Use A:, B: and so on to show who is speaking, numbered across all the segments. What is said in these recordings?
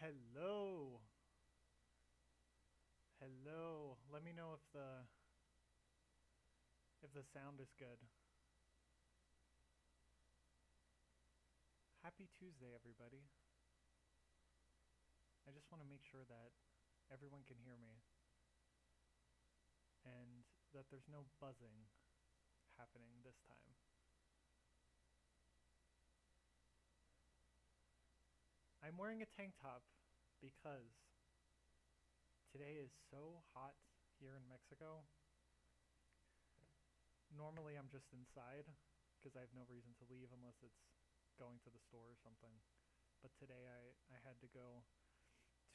A: Hello. Hello. Let me know if the sound is good. Happy Tuesday, everybody. I just want to make sure that everyone can hear me and that there's no buzzing happening this time. I'm wearing a tank top because today is so hot here in Mexico. Normally I'm just inside because I have no reason to leave unless it's going to the store or something. But today I had to go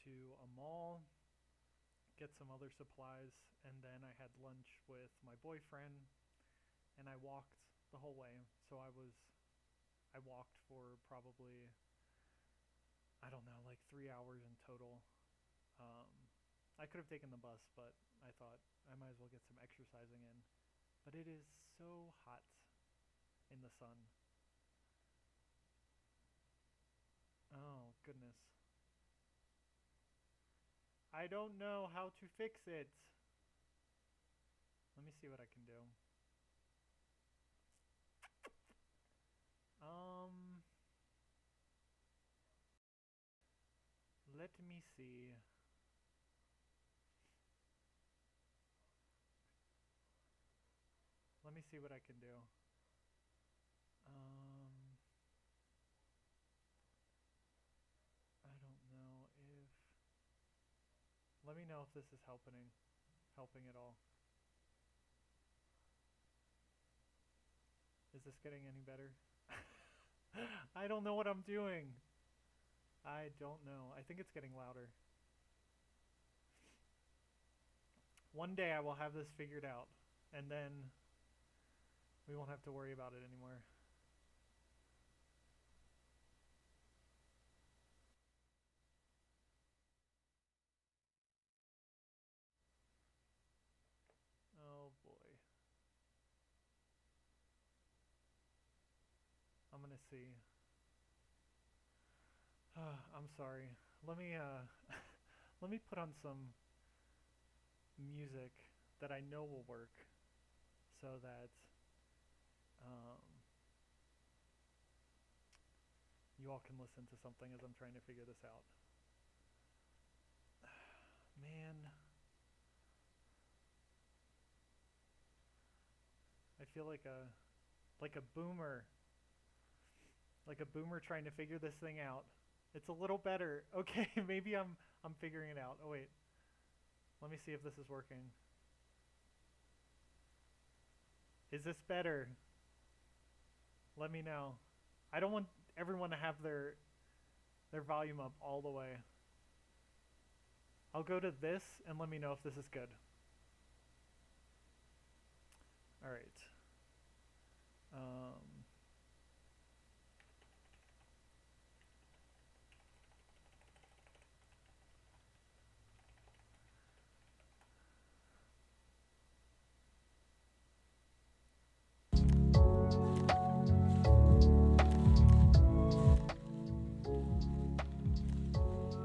A: to a mall, get some other supplies, and then I had lunch with my boyfriend, and I walked the whole way. So I walked for probably, I don't know, like 3 hours in total. Um, I could have taken the bus, but I thought I might as well get some exercising in. But it is so hot in the sun. Oh, goodness. I don't know how to fix it. Let me see what I can do. Um, Let me see. Let me see what I can do. Um, I don't know if. Let me know if this is helping at all. Is this getting any better? I don't know what I'm doing. I don't know. I think it's getting louder. One day I will have this figured out, and then we won't have to worry about it anymore. Oh boy. I'm gonna see. I'm sorry. Let me let me put on some music that I know will work so that um, you all can listen to something as I'm trying to figure this out. Man, I feel like a boomer, like a boomer trying to figure this thing out. It's a little better. Okay, maybe I'm figuring it out. Oh wait, let me see if this is working. Is this better? Let me know. I don't want everyone to have their volume up all the way. I'll go to this and let me know if this is good. All right. Um,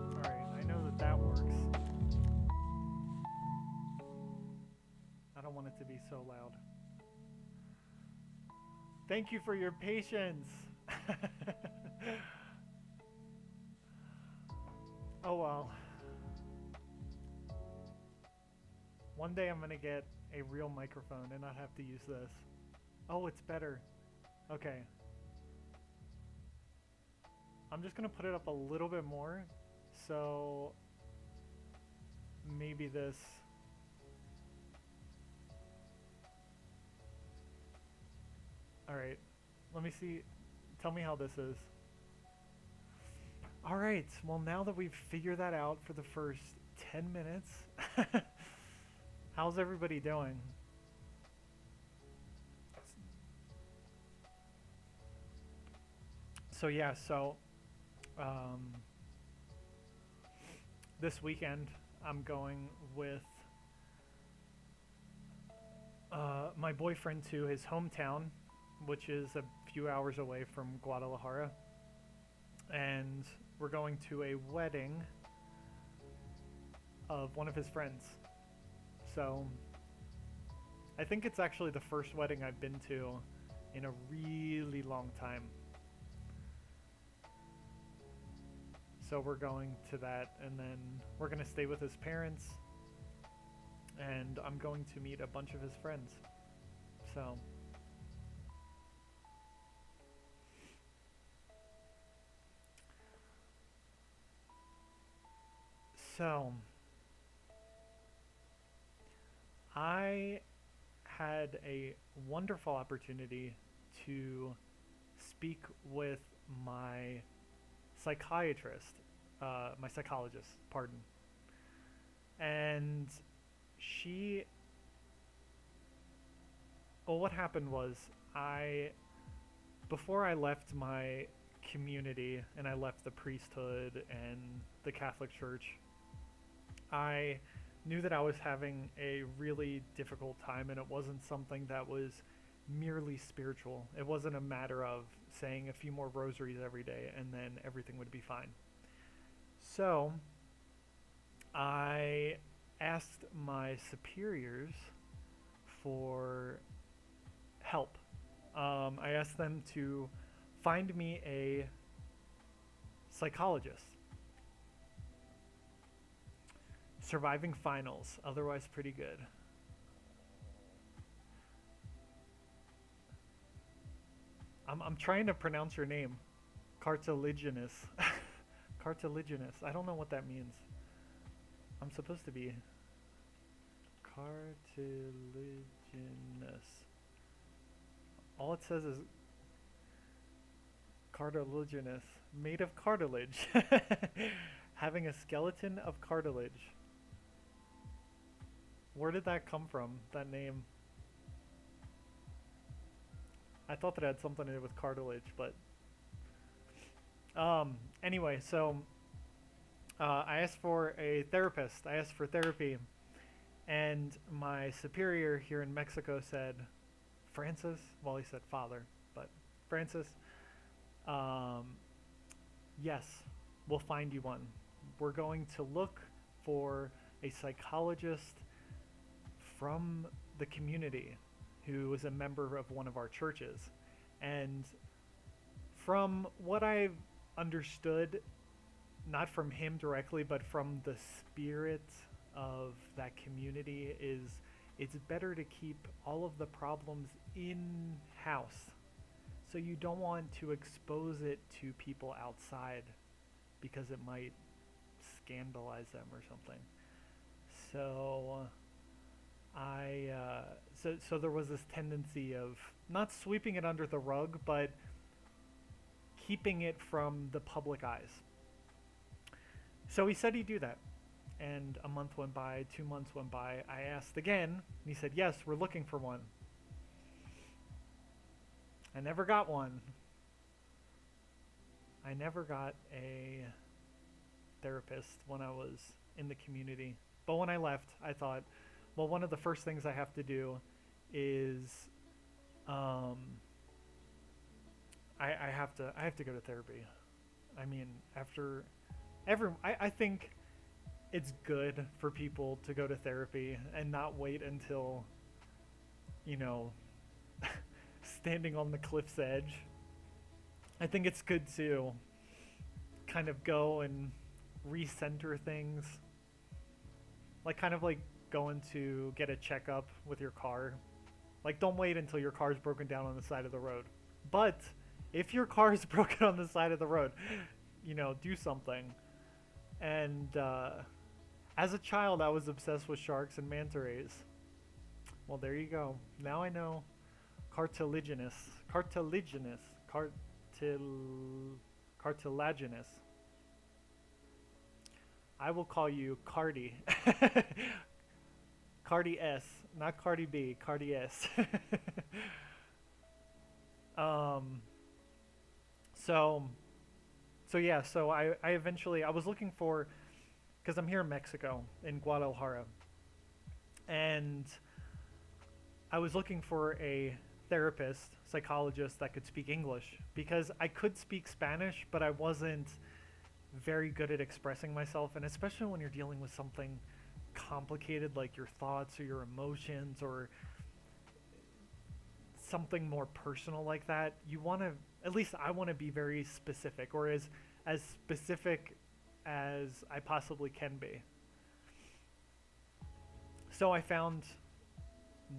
A: all right. I know that that works. I don't want it to be so loud. Thank you for your patience. Oh well. One day I'm gonna get a real microphone and not have to use this. Oh, it's better. Okay. I'm just gonna put it up a little bit more. So maybe this. Alright. Let me see. Tell me how this is. Alright. Well, now that we've figured that out for the first 10 minutes, how's everybody doing? So, yeah, um, this weekend I'm going with my boyfriend to his hometown, which is a few hours away from Guadalajara. And we're going to a wedding of one of his friends. So I think it's actually the first wedding I've been to in a really long time. So we're going to that, and then we're going to stay with his parents, and I'm going to meet a bunch of his friends. So so I had a wonderful opportunity to speak with my my psychologist, pardon. And she, well, what happened was before I left my community and I left the priesthood and the Catholic Church, I knew that I was having a really difficult time, and it wasn't something that was merely spiritual. It wasn't a matter of saying a few more rosaries every day and then everything would be fine. So I asked my superiors for help. I asked them to find me a psychologist. Surviving finals, otherwise pretty good. I'm trying to pronounce your name. Cartilaginous. Cartilaginous. I don't know what that means. I'm supposed to be cartilaginous. All it says is cartilaginous, made of cartilage. Having a skeleton of cartilage. Where did that come from, that name? I thought that it had something to do with cartilage, but anyway, so I asked for a therapist. I asked for therapy, and my superior here in Mexico said, Francis, well, he said father, but Francis, yes, we'll find you one. We're going to look for a psychologist from the community who is a member of one of our churches. And from what I've understood, not from him directly, but from the spirit of that community, is it's better to keep all of the problems in-house. So you don't want to expose it to people outside because it might scandalize them or something. So so there was this tendency of not sweeping it under the rug, but keeping it from the public eyes. So he said he'd do that. And a month went by, 2 months went by. I asked again, and he said, yes, we're looking for one. I never got one. I never got a therapist when I was in the community. But when I left, I thought, well, one of the first things I have to do is I have to go to therapy. I mean, after I think it's good for people to go to therapy and not wait until, standing on the cliff's edge. I think it's good to kind of go and recenter things. Kind of like going to get a checkup with your car. Don't wait until your car's broken down on the side of the road. But if your car is broken on the side of the road, do something. And as a child, I was obsessed with sharks and manta rays. Well, there you go. Now I know cartilaginous. Cartilaginous. Cartilaginous. I will call you Cardi. Cardi S, not Cardi B, Cardi S. So I eventually, I was looking for, because I'm here in Mexico, in Guadalajara, and I was looking for a therapist, psychologist that could speak English, because I could speak Spanish, but I wasn't very good at expressing myself, and especially when you're dealing with something complicated, like your thoughts or your emotions or something more personal like that, you want to, at least I want to be very specific, or as specific as I possibly can be. So I found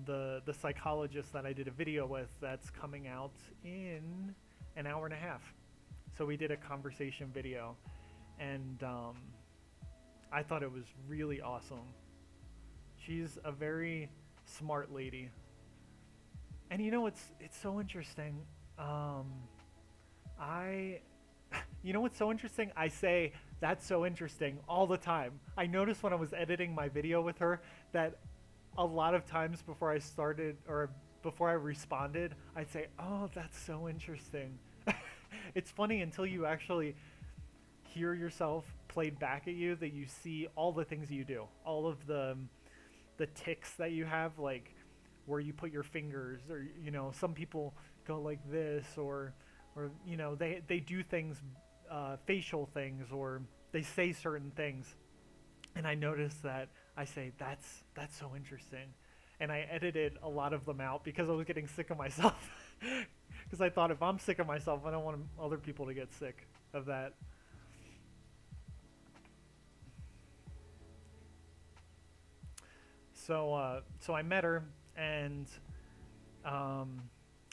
A: the psychologist that I did a video with that's coming out in an hour and a half. So we did a conversation video, and I thought it was really awesome. She's a very smart lady, and you know it's so interesting. I, you know what's so interesting? I say that's so interesting all the time. I noticed when I was editing my video with her that a lot of times before I started or before I responded, I'd say, "Oh, that's so interesting." It's funny until you actually hear yourself played back at you that you see all the things you do, all of the ticks that you have, like where you put your fingers, or some people go like this, or they do things, facial things, or they say certain things, and I noticed that I say that's so interesting, and I edited a lot of them out because I was getting sick of myself. Because I thought if I'm sick of myself, I don't want other people to get sick of that. So I met her, and um,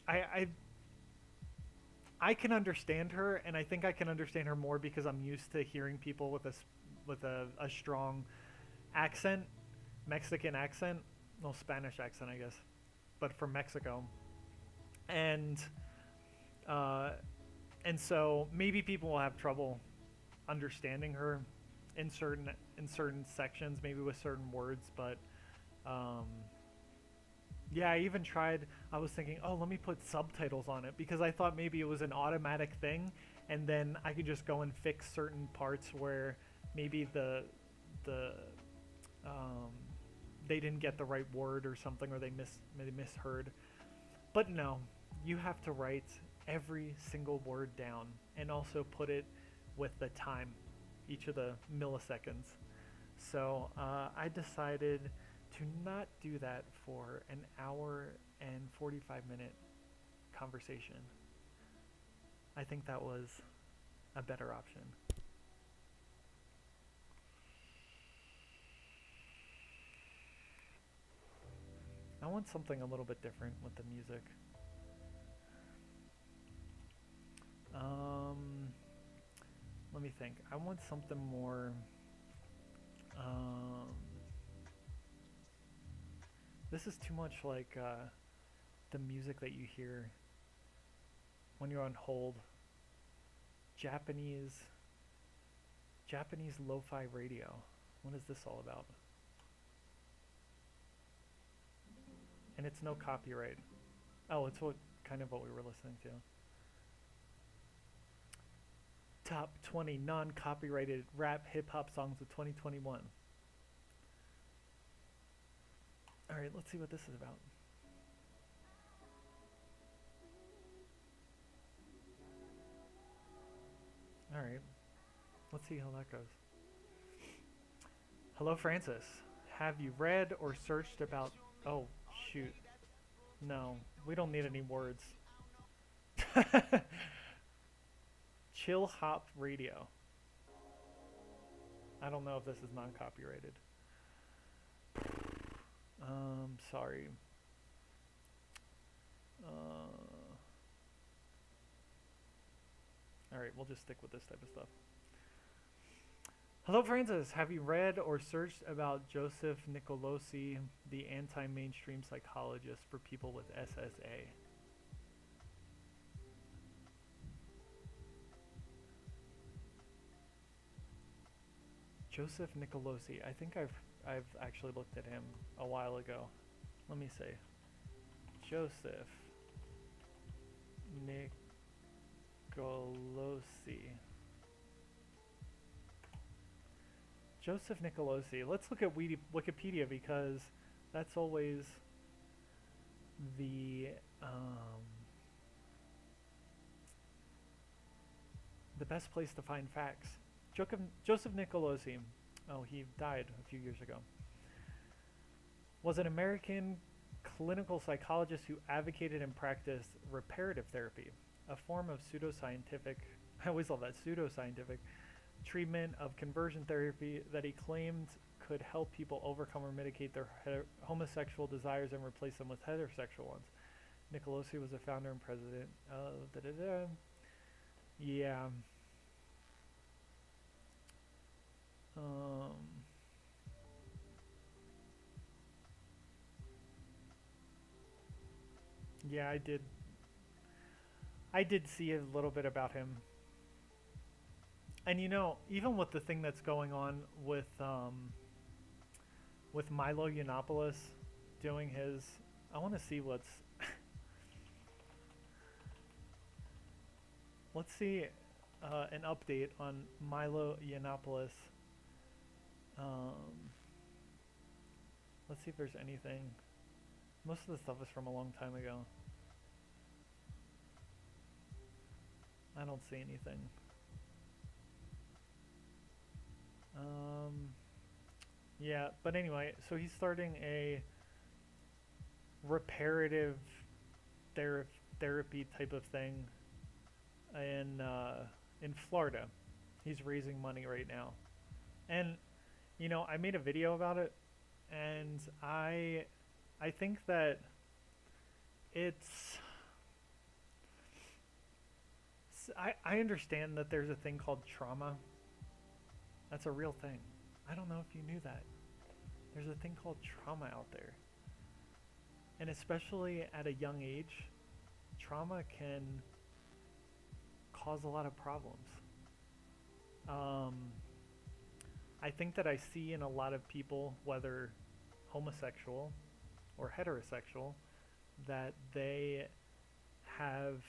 A: I I can understand her, and I think I can understand her more because I'm used to hearing people with a strong accent, Mexican accent, well, Spanish accent, I guess, but from Mexico, and uh, and so maybe people will have trouble understanding her in certain sections, maybe with certain words, but um, yeah, I even tried. I was thinking, oh, let me put subtitles on it because I thought maybe it was an automatic thing, and then I could just go and fix certain parts where maybe the um, they didn't get the right word or something, or they misheard. But no, you have to write every single word down and also put it with the time, each of the milliseconds. So I decided to not do that for an hour and 45-minute conversation. I think that was a better option. I want something a little bit different with the music. Um, Let me think. I want something more. This is too much like the music that you hear when you're on hold. Japanese lo-fi radio. What is this all about? And it's no copyright. Oh, it's what we were listening to. Top 20 non-copyrighted rap hip hop songs of 2021. All right, let's see what this is about. All right, let's see how that goes. Hello, Francis. Have you read or searched about... Oh, shoot. No, we don't need any words. Chill Hop Radio. I don't know if this is non-copyrighted. Sorry. Alright, we'll just stick with this type of stuff. Hello, Francis. Have you read or searched about Joseph Nicolosi, the anti-mainstream psychologist for people with SSA? Joseph Nicolosi. I think I've actually looked at him a while ago. Let me see. Joseph Nicolosi. Joseph Nicolosi. Let's look at Wikipedia because that's always the best place to find facts. Joseph Nicolosi. Oh, he died a few years ago. was an American clinical psychologist who advocated and practiced reparative therapy, a form of pseudoscientific, I always love that, pseudoscientific treatment of conversion therapy that he claimed could help people overcome or mitigate their homosexual desires and replace them with heterosexual ones. Nicolosi was the founder and president of Yeah. Um, yeah, I did. I did see a little bit about him, and even with the thing that's going on with Milo Yiannopoulos doing his, I want to see let's see an update on Milo Yiannopoulos. Um, let's see if there's anything. Most of the stuff is from a long time ago. I don't see anything. Yeah, but anyway, so he's starting a reparative therapy type of thing in Florida. He's raising money right now, and I made a video about it, and I think that it's I understand that there's a thing called trauma. That's a real thing. I don't know if you knew that. There's a thing called trauma out there. And especially at a young age, trauma can cause a lot of problems. I think that I see in a lot of people, whether homosexual or heterosexual, that they have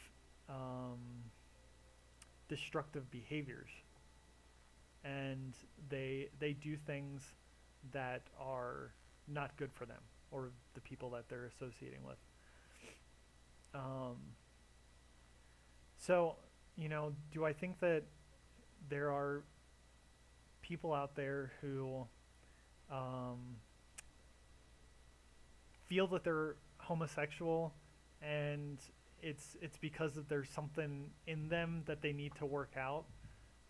A: destructive behaviors, and they do things that are not good for them or the people that they're associating with. So, do I think that there are people out there who feel that they're homosexual, and it's because that there's something in them that they need to work out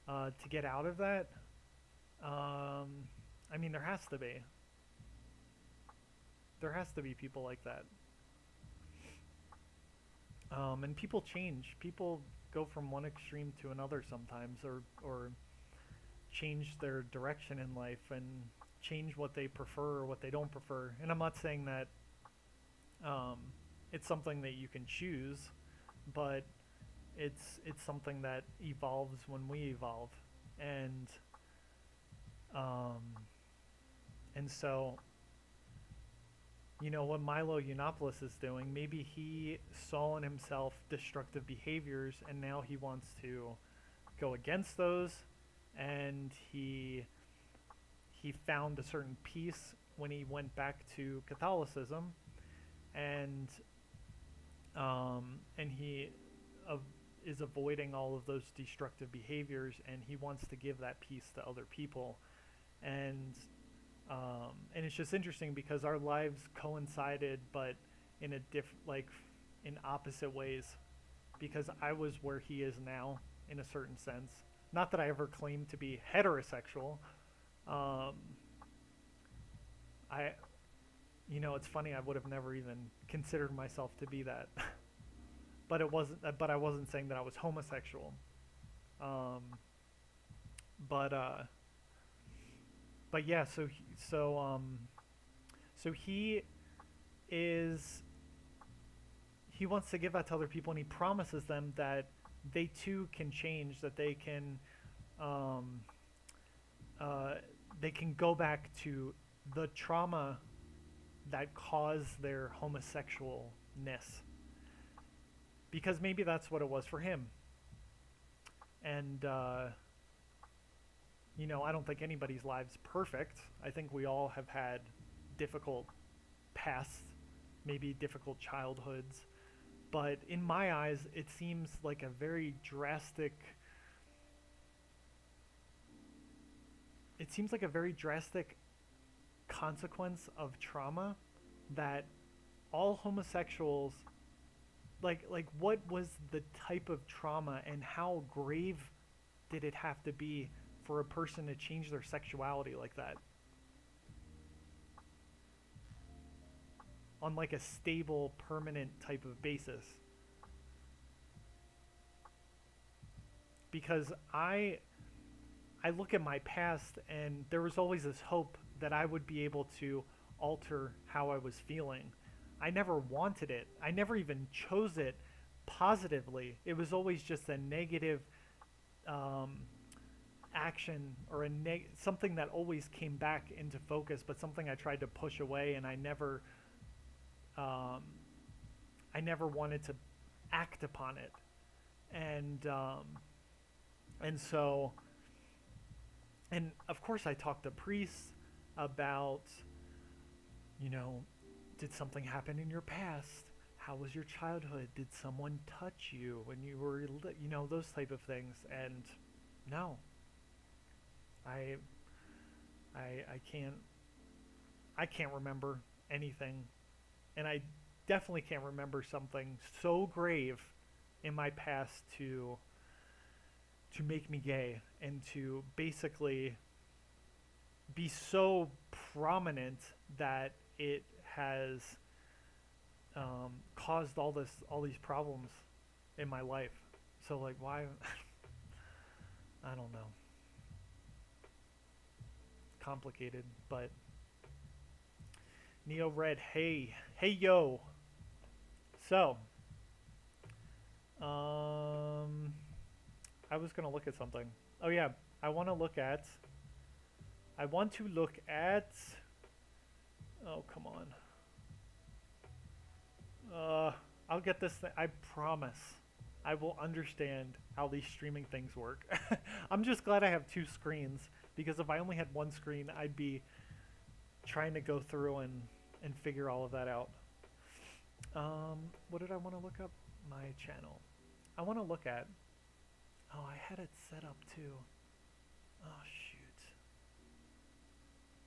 A: to get out of that? I mean, there has to be. There has to be people like that. And people change. People go from one extreme to another sometimes, or change their direction in life and change what they prefer or what they don't prefer. And I'm not saying that it's something that you can choose, but it's something that evolves when we evolve. And so, what Milo Yiannopoulos is doing, maybe he saw in himself destructive behaviors, and now he wants to go against those, and he found a certain peace when he went back to Catholicism, and he is avoiding all of those destructive behaviors, and he wants to give that peace to other people. And it's just interesting because our lives coincided, but in in opposite ways, because I was where he is now in a certain sense. Not that I ever claimed to be heterosexual. It's funny, I would have never even considered myself to be that. But I wasn't saying that I was homosexual. But yeah, so he wants to give that to other people, and he promises them that they too can change, that they can go back to the trauma that caused their homosexualness, because maybe that's what it was for him. And I don't think anybody's life's perfect. I think we all have had difficult pasts, maybe difficult childhoods. But in my eyes, it seems like a very drastic consequence of trauma that all homosexuals, like what was the type of trauma and how grave did it have to be for a person to change their sexuality like that on like a stable permanent type of basis? Because I look at my past and there was always this hope that I would be able to alter how I was feeling. I never wanted it. I never even chose it positively. It was always just a negative um, action or something that always came back into focus, but something I tried to push away, and um, I never wanted to act upon it, and so and of course I talked to priests about, you know, did something happen in your past? How was your childhood? Did someone touch you when you were, those type of things? And no, I, I can't remember anything, and I definitely can't remember something so grave in my past to make me gay and to basically be so prominent that it has caused all these problems in my life. So like, why? I don't know. Complicated, but Neo Red, hey yo. So, I was gonna look at something. Oh yeah, I want to look at. I want to look at. Oh come on. I'll get this thing. I promise. I will understand how these streaming things work. I'm just glad I have two screens, because if I only had one screen, I'd be trying to go through and figure all of that out. What did I want to look up? My channel. I want to look at. Oh, I had it set up too. Oh shoot.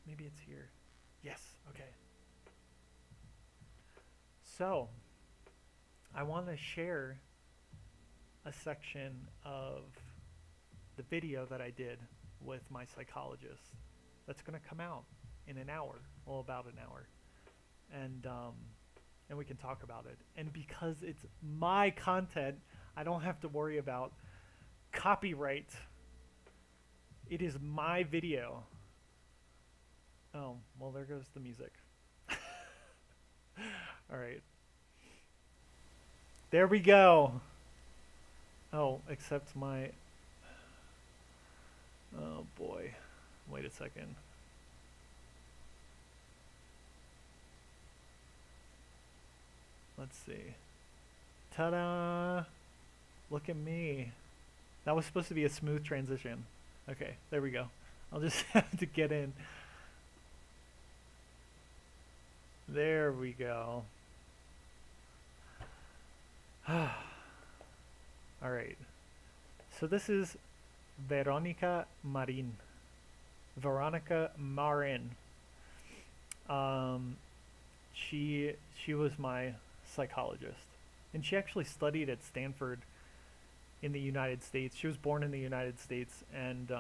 A: Maybe it's here. Yes. Okay. So, I want to share a section of the video that I did with my psychologist that's going to come out in an hour, well, about an hour, and we can talk about it. And because it's my content, I don't have to worry about copyright. It is my video. Oh, well, there goes the music. All right. There we go. Oh, except my... Oh, boy. Wait a second. Let's see. Ta-da! Look at me. That was supposed to be a smooth transition. Okay, there we go. I'll just have to get in. There we go. All right. So this is Veronica Marin. Veronica Marin. Um, she was my psychologist, and she actually studied at Stanford in the United States. She was born in the United States, and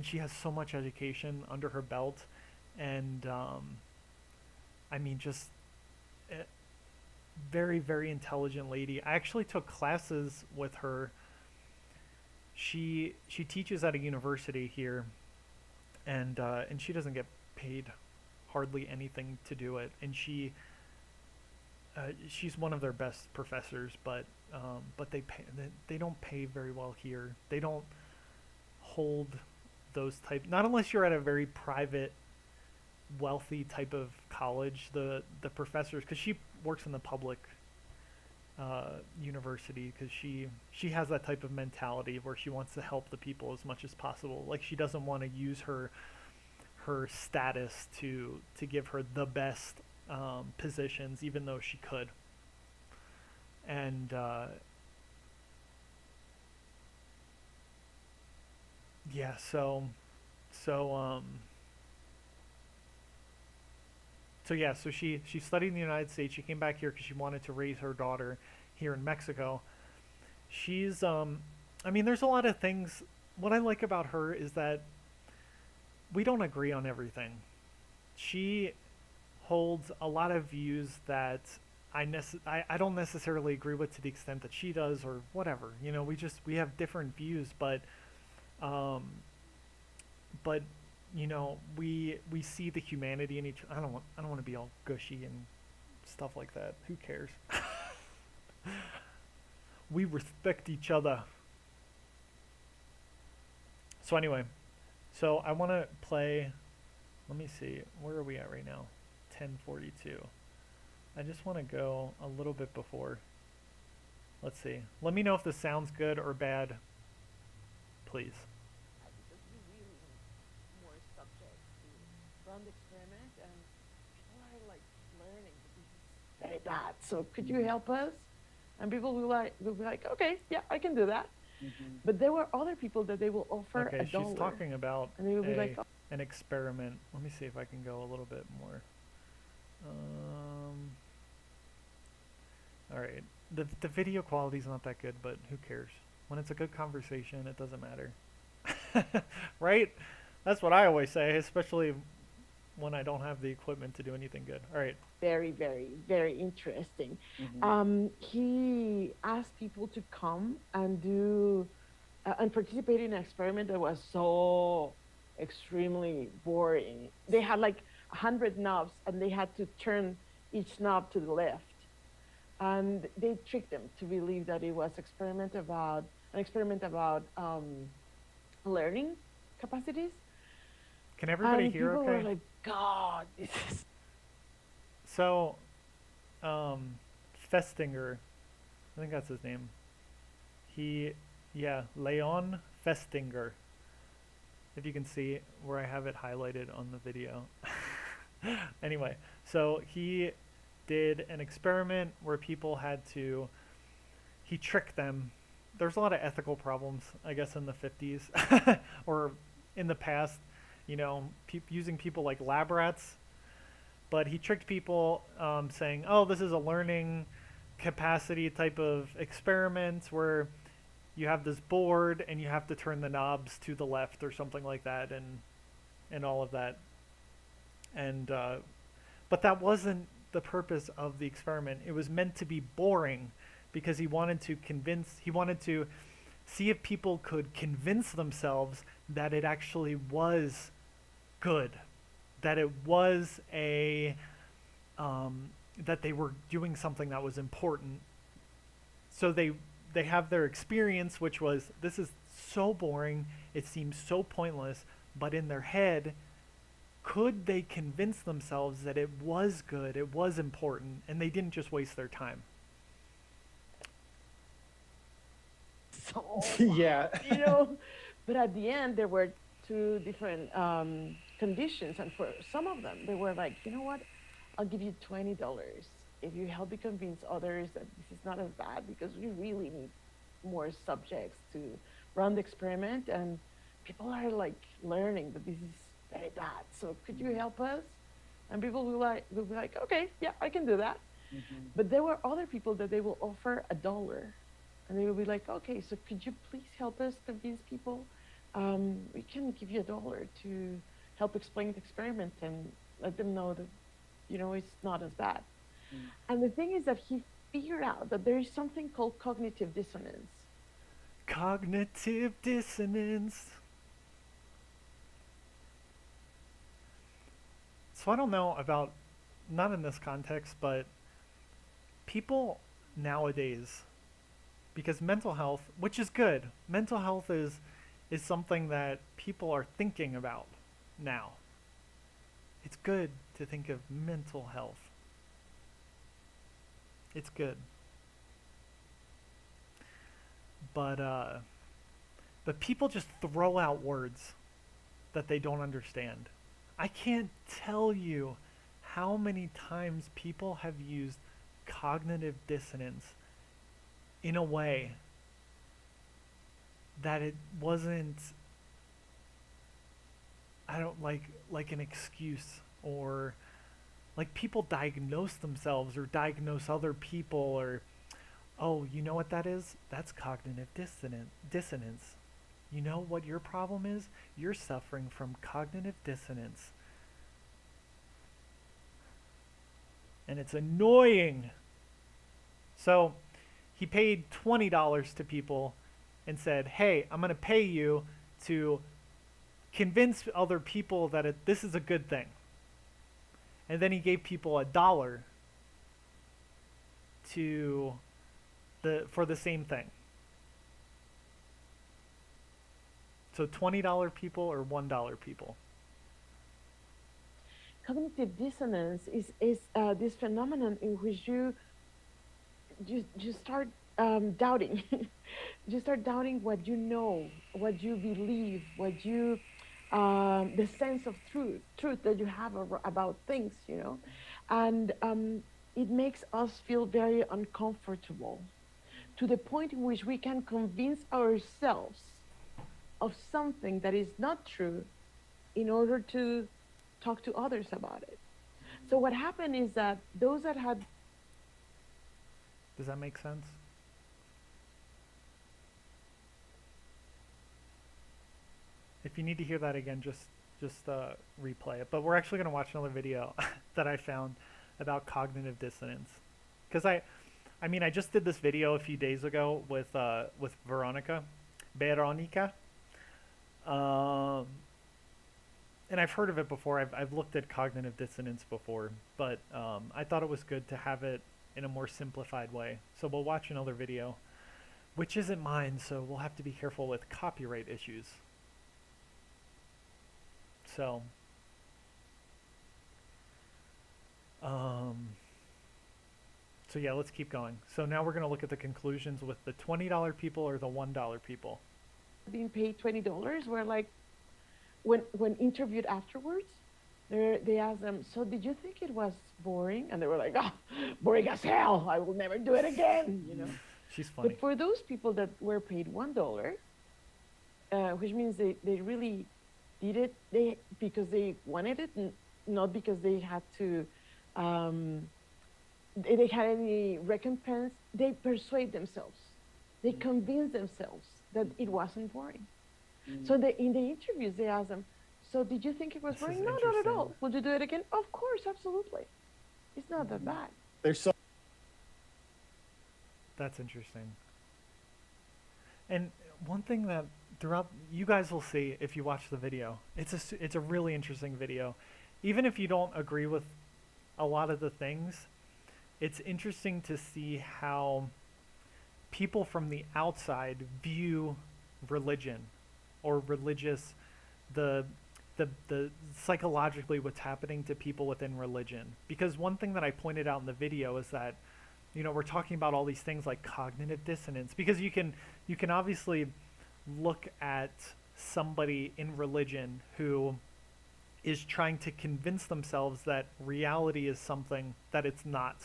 A: she has so much education under her belt, and I mean, just a very, very intelligent lady. I actually took classes with her. She teaches at a university here, and she doesn't get paid hardly anything to do it. And she's one of their best professors, but they don't pay very well here. They don't hold those type, not unless you're at a very private, wealthy type of college. The professors, because she works in the public university, because she has that type of mentality where she wants to help the people as much as possible. Like, she doesn't want to use her status to give her the best positions, even though she could. And yeah, so So yeah, so she studied in the United States. She came back here because she wanted to raise her daughter here in Mexico. She's I mean, there's a lot of things. What I like about her is that we don't agree on everything. She holds a lot of views that I don't necessarily agree with to the extent that she does or whatever. You know, we have different views, um, but we see the humanity in each. I don't want to be all gushy and stuff like that. Who cares? We respect each other. So anyway, so I want to play. Let me see. Where are we at right now? 10:42. I just want to go a little bit before. Let's see. Let me know if this sounds good or bad, please.
B: Because we really need more subjects to run the experiment, and people are like learning that this is very bad. So could you help us? And people will be like, okay, yeah, I can do that. But there were other people that they will offer a
A: Okay, she's
B: dollar,
A: talking about
B: and they will be like,
A: a
B: oh,
A: an experiment. Let me see if I can go a little bit more. All right. The video quality is not that good, but who cares? When it's a good conversation, it doesn't matter. Right? That's what I always say, especially when I don't have the equipment to do anything good. All right.
B: very, very, very interesting. He asked people to come and do and participate in an experiment that was so extremely boring. They had like 100 knobs, and they had to turn each knob to the left. And they tricked them to believe that it was an experiment about learning capacities.
A: Can everybody
B: And
A: hear
B: people were
A: okay?
B: like, God, this is
A: So, um, Festinger, I think that's his name. He, yeah, Leon Festinger. If you can see where I have it highlighted on the video. Anyway, so he did an experiment where people had to, he tricked them. There's a lot of ethical problems, I guess, in the 50s or in the past, using people like lab rats. But he tricked people saying, oh, this is a learning capacity type of experiment where you have this board and you have to turn the knobs to the left or something like that, and all of that. And but that wasn't the purpose of the experiment. It was meant to be boring because he wanted to see if people could convince themselves that it actually was good, that it was that they were doing something that was important. So they have their experience, which was, this is so boring, it seems so pointless, but in their head, could they convince themselves that it was good, it was important, and they didn't just waste their time?
B: so
C: Yeah.
B: hard. But at the end, there were two different conditions, and for some of them, they were like, you know what? I'll give you $20 if you help me convince others that this is not as bad, because we really need more subjects to run the experiment, and people are like learning that this is very bad. So could you help us? And people will be like, okay, yeah, I can do that. But there were other people that they will offer a dollar, and they will be like, okay, so could you please help us convince people? We can give you a dollar to help explain the experiment and let them know that, it's not as bad. And the thing is that he figured out that there is something called cognitive dissonance.
A: Cognitive dissonance. So I don't know about, not in this context, but people nowadays, because mental health, which is good, mental health is something that people are thinking about now. It's good to think of mental health. It's good. But people just throw out words that they don't understand. I can't tell you how many times people have used cognitive dissonance in a way that it wasn't, I don't like an excuse, or Like people diagnose themselves or diagnose other people, or oh, you know what that is? That's cognitive dissonance. You know what your problem is? You're suffering from cognitive dissonance. And it's annoying. So he paid $20 to people and said, hey, I'm going to pay you to convince other people that this is a good thing. And then he gave people $1 to for the same thing. So $20 people or $1 people.
B: Cognitive dissonance is this phenomenon in which you start doubting. You start doubting what you know, what you believe, what you the sense of truth that you have about things, you know, and it makes us feel very uncomfortable to the point in which we can convince ourselves of something that is not true in order to talk to others about it. So what happened is that those that had.
A: Does that make sense? If you need to hear that again, just replay it. But we're actually going to watch another video that I found about cognitive dissonance. Because I mean, I just did this video a few days ago with Veronica, um, and I've heard of it before. I've looked at cognitive dissonance before, but I thought it was good to have it in a more simplified way. So we'll watch another video, which isn't mine, so we'll have to be careful with copyright issues. So, so yeah, let's keep going. So now we're going to look at the conclusions with the $20 people or the $1 people.
B: Being paid $20 were like, when interviewed afterwards, they asked them, so did you think it was boring? And they were like, oh, boring as hell. I will never do it again, you know.
A: She's funny.
B: But for those people that were paid $1, which means they really did it because they wanted it, not because they had to, they had any recompense. They persuade themselves. They convince themselves that it wasn't boring. So in the interviews, they asked them, so did you think it was boring? No, not at all. Would you do it again? Of course, absolutely. It's not that bad.
A: That's interesting. And one thing that throughout, you guys will see if you watch the video, it's a really interesting video. Even if you don't agree with a lot of the things, it's interesting to see how people from the outside view religion or religious, the psychologically what's happening to people within religion. Because one thing that I pointed out in the video is that, you know, we're talking about all these things like cognitive dissonance, because you can obviously look at somebody in religion who is trying to convince themselves that reality is something that it's not.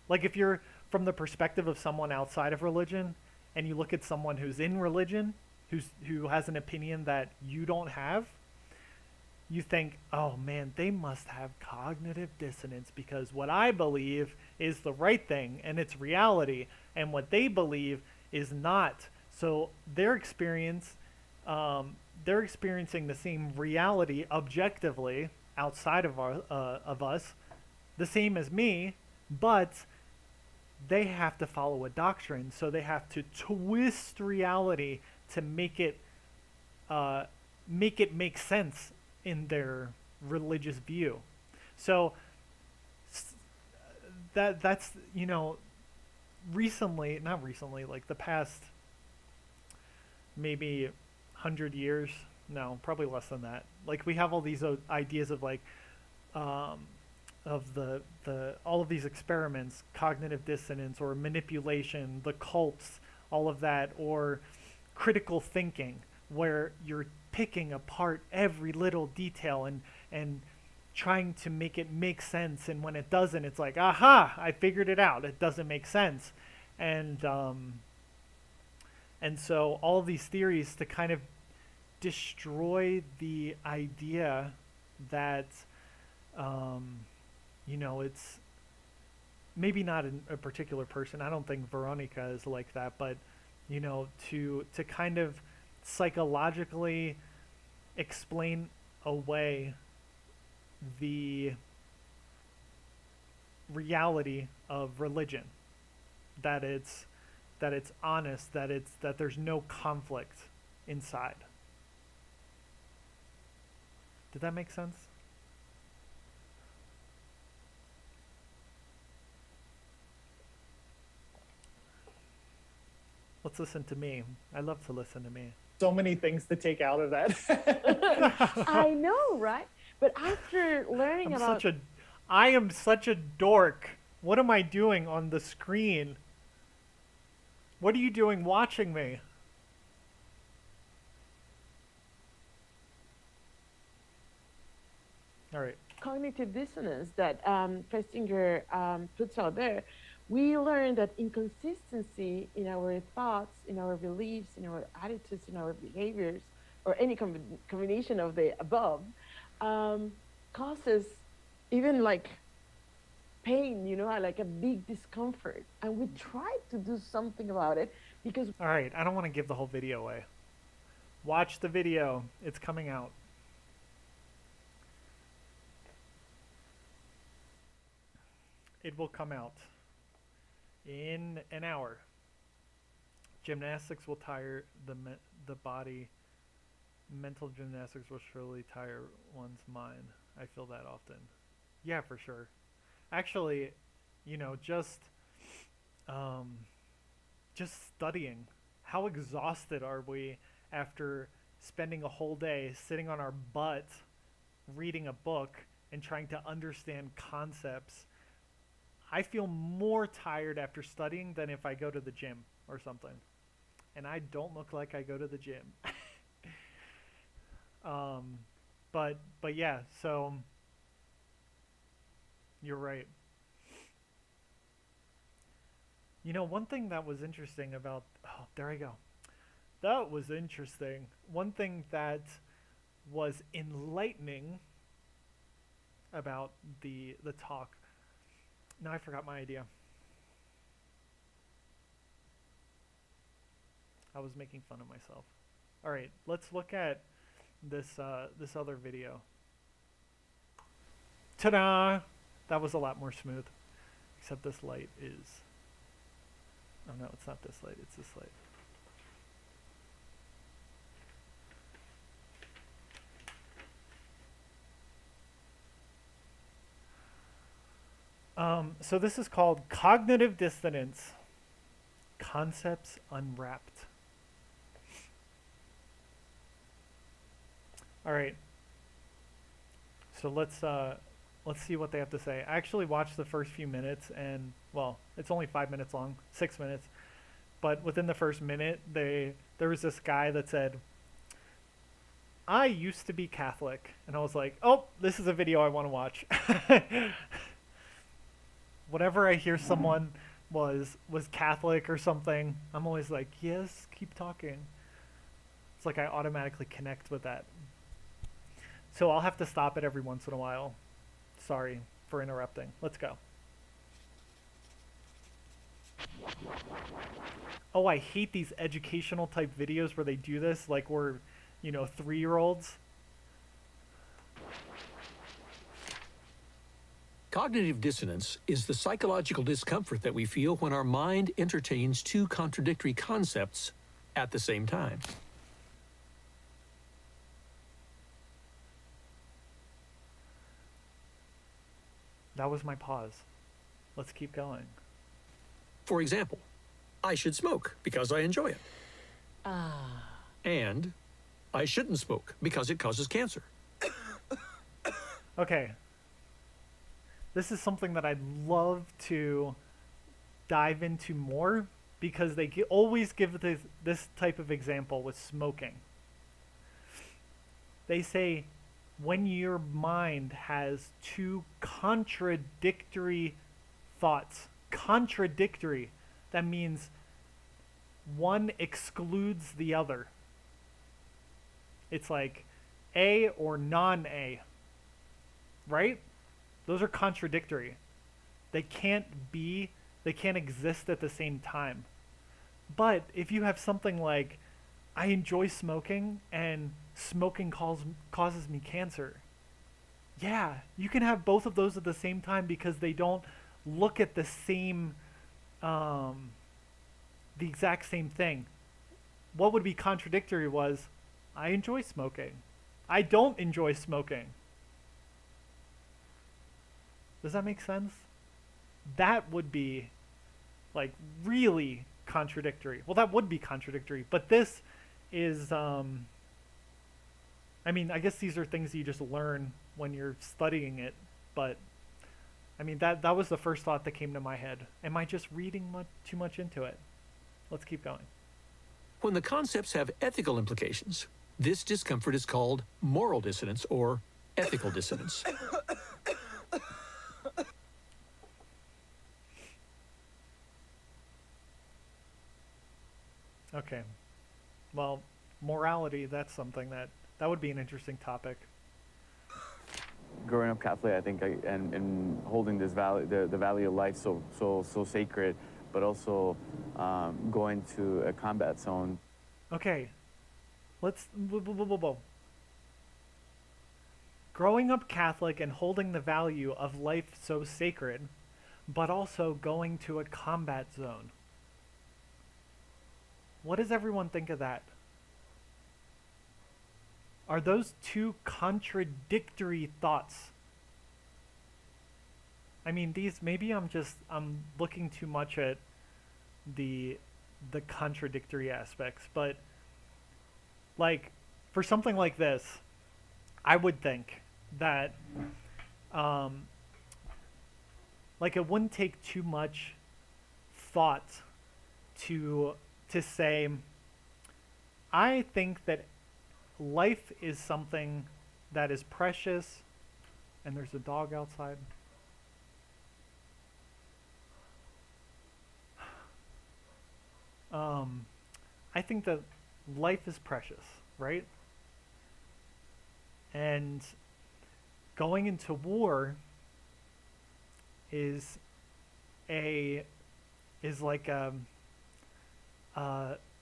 A: Like if you're from the perspective of someone outside of religion and you look at someone who's in religion, who has an opinion that you don't have, you think, oh man, they must have cognitive dissonance because what I believe is the right thing and it's reality, and what they believe is not. So they're experiencing the same reality objectively outside of us, the same as me, but they have to follow a doctrine. So they have to twist reality to make it make sense in their religious view. So that's, you know, not recently, like the past maybe 100 years, no, probably less than that. Like we have all these ideas of like of the all of these experiments, cognitive dissonance or manipulation, the cults, all of that, or critical thinking, where you're picking apart every little detail and trying to make it make sense, and when it doesn't, it's like, aha, I figured it out, it doesn't make sense. And so all of these theories to kind of destroy the idea that it's maybe not a particular person. I don't think Veronica is like that, but to kind of psychologically explain away the reality of religion, that it's honest, that there's no conflict inside. Did that make sense? Let's listen to me. I love to listen to me. So many things to take out of that.
B: I know, right? But after learning about
A: I am such a dork. What am I doing on the screen? What are you doing watching me? All right.
B: cognitive dissonance that Festinger puts out there, we learn that inconsistency in our thoughts, in our beliefs, in our attitudes, in our behaviors, or any combination of the above, causes even like pain, like a big discomfort. And we try to do something about it because.
A: All right, I don't want to give the whole video away. Watch the video. It's coming out. It will come out in an hour. Gymnastics will tire the body. Mental gymnastics will surely tire one's mind. I feel that often. Yeah, for sure. Actually, just studying. How exhausted are we after spending a whole day sitting on our butt reading a book and trying to understand concepts? I feel more tired after studying than if I go to the gym or something. And I don't look like I go to the gym. But yeah, so you're right. One thing that was interesting about, there I go. That was interesting. One thing that was enlightening about the talk. Now I forgot my idea. I was making fun of myself. All right, let's look at this other video. Ta-da! That was a lot more smooth. Except this light is. Oh no, it's not this light. It's this light. So this is called cognitive dissonance. Concepts unwrapped. All right. So let's see what they have to say. I actually watched the first few minutes, and well, it's only 5 minutes long, 6 minutes. But within the first minute, there was this guy that said, "I used to be Catholic," and I was like, "Oh, this is a video I want to watch." Whenever I hear someone was Catholic or something, I'm always like, yes, keep talking. It's like I automatically connect with that. So I'll have to stop it every once in a while. Sorry for interrupting. Let's go. Oh, I hate these educational type videos where they do this like we're, 3-year-olds.
C: Cognitive dissonance is the psychological discomfort that we feel when our mind entertains two contradictory concepts at the same time.
A: That was my pause. Let's keep going.
C: For example, I should smoke because I enjoy it. And I shouldn't smoke because it causes cancer.
A: Okay. This is something that I'd love to dive into more because they always give this type of example with smoking. They say when your mind has two contradictory thoughts, contradictory, that means one excludes the other. It's like A or non-A, right? Those are contradictory. They can't be, they can't exist at the same time. But if you have something like, I enjoy smoking and smoking causes me cancer, yeah, you can have both of those at the same time because they don't look at the same, um, the exact same thing. What would be contradictory was, I enjoy smoking. I don't enjoy smoking. Does that make sense? That would be like really contradictory. Well, that would be contradictory, but this is I mean, I guess these are things you just learn when you're studying it, but I mean that was the first thought that came to my head. Am I just reading too much into it? Let's keep going.
C: When the concepts have ethical implications, this discomfort is called moral dissonance or ethical dissonance.
A: Okay. Well, morality, that's something that would be an interesting topic.
D: Growing up Catholic, I think, and holding this value, the value of life so sacred, but also going to a combat zone.
A: Okay. Let's growing up Catholic and holding the value of life so sacred, but also going to a combat zone. What does everyone think of that? Are those two contradictory thoughts? I mean, maybe I'm looking too much at the contradictory aspects, but like for something like this, I would think that like it wouldn't take too much thought to say, I think that life is something that is precious, and there's a dog outside. I think that life is precious, right? And going into war is like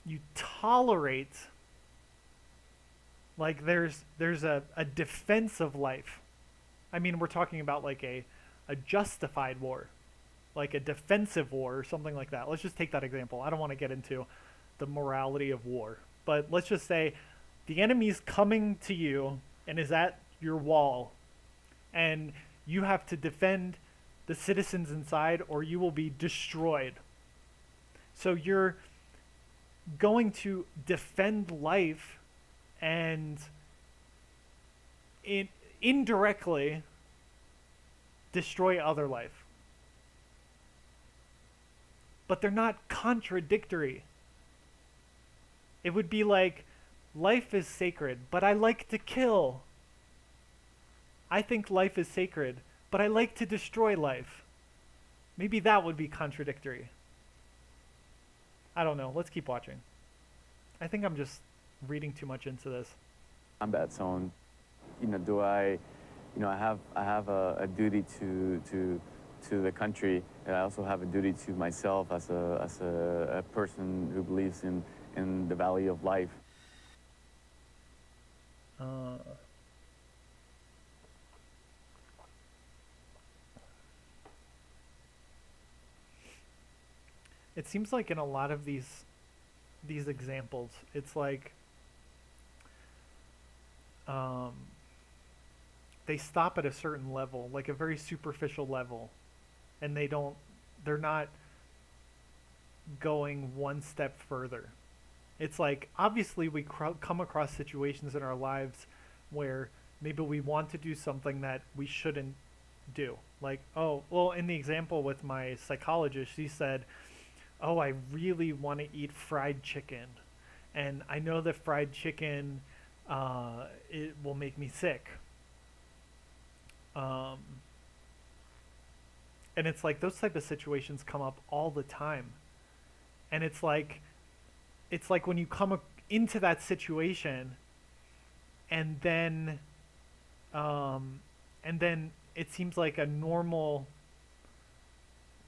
A: you tolerate, like there's a defense of life. I mean, we're talking about like a justified war, like a defensive war or something like that. Let's just take that example. I don't want to get into the morality of war, but let's just say the enemy's coming to you and is at your wall, and you have to defend the citizens inside or you will be destroyed. So you're going to defend life and indirectly destroy other life. But they're not contradictory. It would be like, life is sacred, but I like to kill. I think life is sacred, but I like to destroy life. Maybe that would be contradictory. I don't know. Let's keep watching. I think I'm just reading too much into this.
D: Combat zone. Do I have a duty to the country, and I also have a duty to myself as a person who believes in the value of life.
A: It seems like in a lot of these examples, it's like they stop at a certain level, like a very superficial level, and they're not going one step further. It's like, obviously we come across situations in our lives where maybe we want to do something that we shouldn't do. Like, oh, well, in the example with my psychologist, she said, oh, I really want to eat fried chicken, and I know that fried chicken it will make me sick. And it's like those type of situations come up all the time. And it's like when you come into that situation, and then it seems like a normal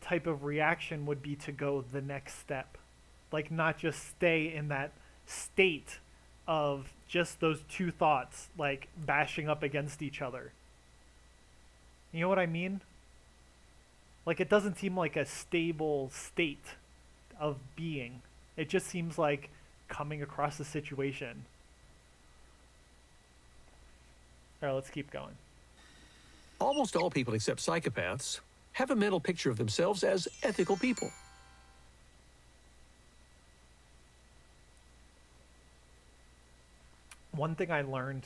A: type of reaction would be to go the next step. Like, not just stay in that state of just those two thoughts, like, bashing up against each other. You know what I mean? Like, it doesn't seem like a stable state of being. It just seems like coming across a situation. All right, let's keep going.
C: Almost all people except psychopaths have a mental picture of themselves as ethical people.
A: One thing I learned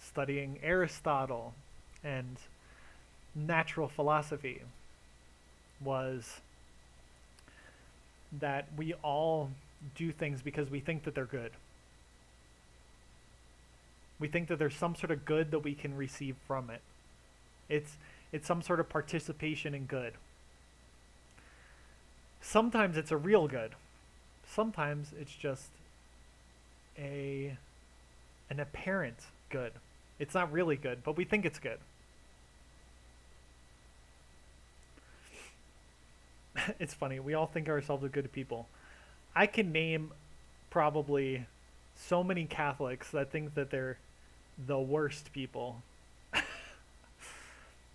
A: studying Aristotle and natural philosophy was that we all do things because we think that they're good. We think that there's some sort of good that we can receive from it. It's some sort of participation in good. Sometimes it's a real good. Sometimes it's just an apparent good. It's not really good, but we think it's good. It's funny. We all think ourselves are good people. I can name probably so many Catholics that think that they're the worst people.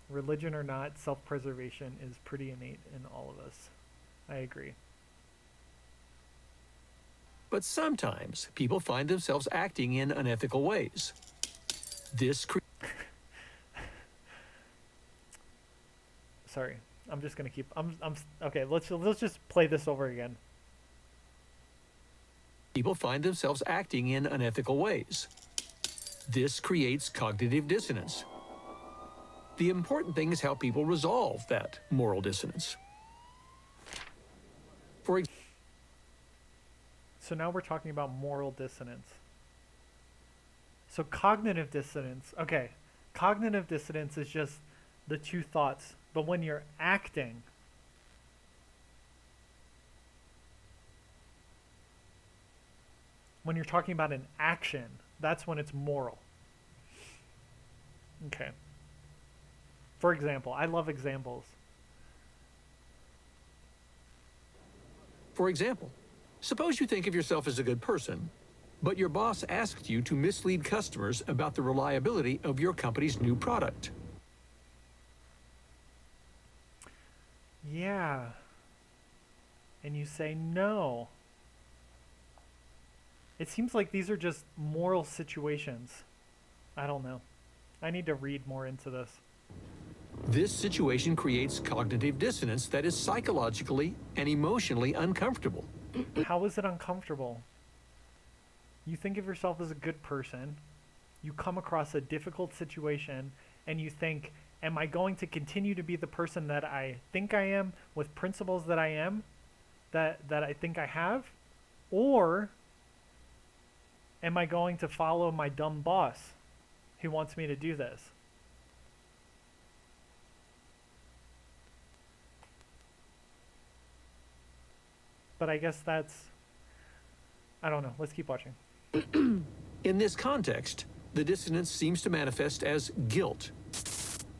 A: Religion or not, self-preservation is pretty innate in all of us. I agree.
C: But sometimes people find themselves acting in unethical ways. This
A: Sorry. I'm just going to keep okay, let's just play this over again.
C: People find themselves acting in unethical ways. This creates cognitive dissonance. The important thing is how people resolve that moral dissonance.
A: So now we're talking about moral dissonance. So cognitive dissonance, okay. Cognitive dissonance is just the two thoughts. But when you're acting, when you're talking about an action, that's when it's moral. Okay. For example, I love examples.
C: For example, suppose you think of yourself as a good person, but your boss asked you to mislead customers about the reliability of your company's new product.
A: Yeah. And you say no. It seems like these are just moral situations. I don't know. I need to read more into this.
C: This situation creates cognitive dissonance that is psychologically and emotionally uncomfortable.
A: How is it uncomfortable? You think of yourself as a good person. You come across a difficult situation and you think, am I going to continue to be the person that I think I am with principles that I am, that I think I have? Or am I going to follow my dumb boss who wants me to do this? But I guess I don't know. Let's keep watching.
C: In this context, the dissonance seems to manifest as guilt,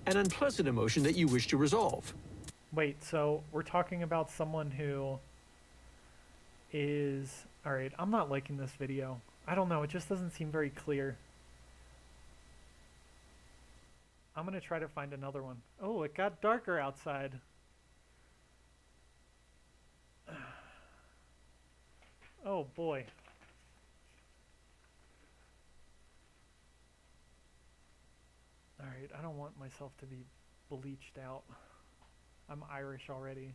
C: an unpleasant emotion that you wish to resolve.
A: Wait, so we're talking about someone who is... Alright, I'm not liking this video. I don't know, it just doesn't seem very clear. I'm gonna try to find another one. Oh, it got darker outside. Oh boy. Alright, I don't want myself to be bleached out. I'm Irish already.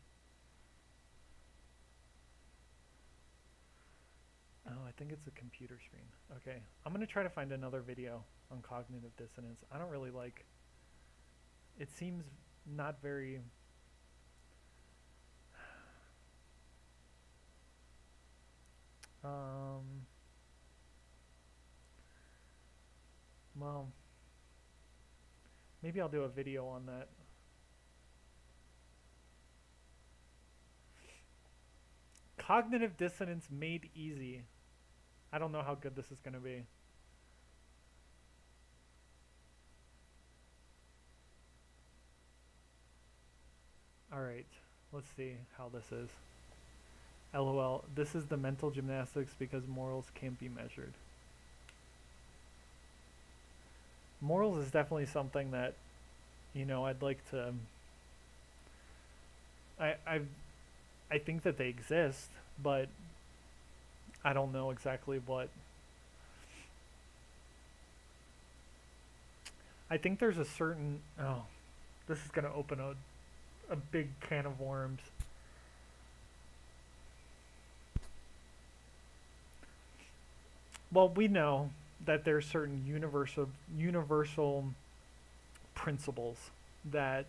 A: Oh, I think it's a computer screen. Okay, I'm gonna try to find another video on cognitive dissonance. I don't really like... It seems not very... Well, maybe I'll do a video on that. Cognitive dissonance made easy. I don't know how good this is going to be. All right, let's see how this is. LOL, this is the mental gymnastics because morals can't be measured. Morals is definitely something that, I'd like to. I I I think that they exist, but I don't know exactly what. I think there's a certain. Oh, this is gonna open a big can of worms. Well, we know that there's certain universal principles that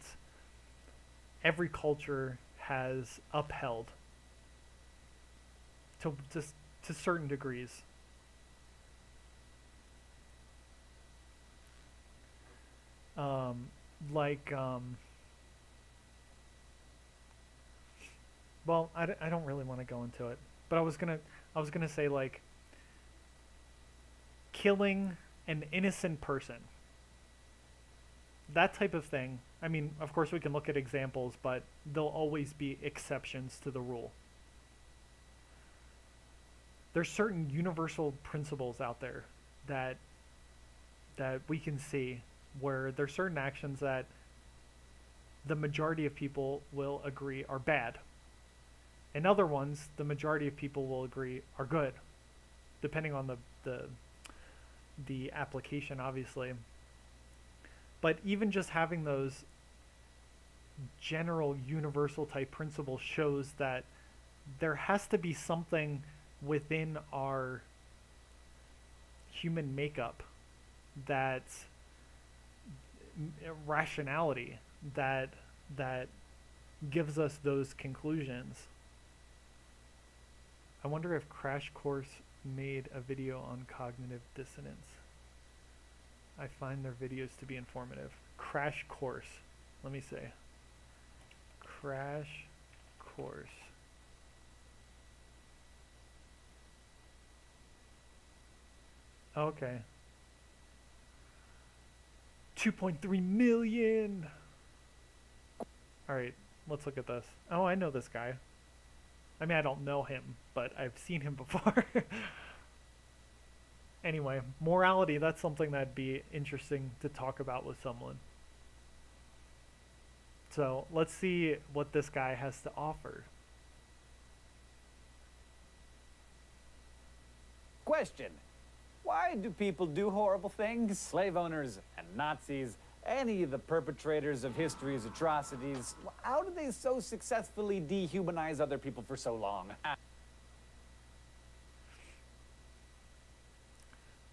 A: every culture has upheld to just to certain degrees. Um, like, well, I don't really want to go into it, but I was gonna say like killing an innocent person, that type of thing. I mean, of course, we can look at examples, but there'll always be exceptions to the rule. There's certain universal principles out there that we can see where there's certain actions that the majority of people will agree are bad, and other ones the majority of people will agree are good, depending on the application, obviously. But even just having those general universal type principles shows that there has to be something within our human makeup, that rationality that gives us those conclusions. I wonder if Crash Course made a video on cognitive dissonance. I find their videos to be informative. Crash Course. Let me see. Crash Course. Okay. 2.3 million. All right, let's look at this. Oh, I know this guy. I mean, I don't know him, but I've seen him before. Anyway, morality, that's something that'd be interesting to talk about with someone. So let's see what this guy has to offer.
E: Question. Why do people do horrible things? Slave owners and Nazis, any of the perpetrators of history's atrocities, how do they so successfully dehumanize other people for so long?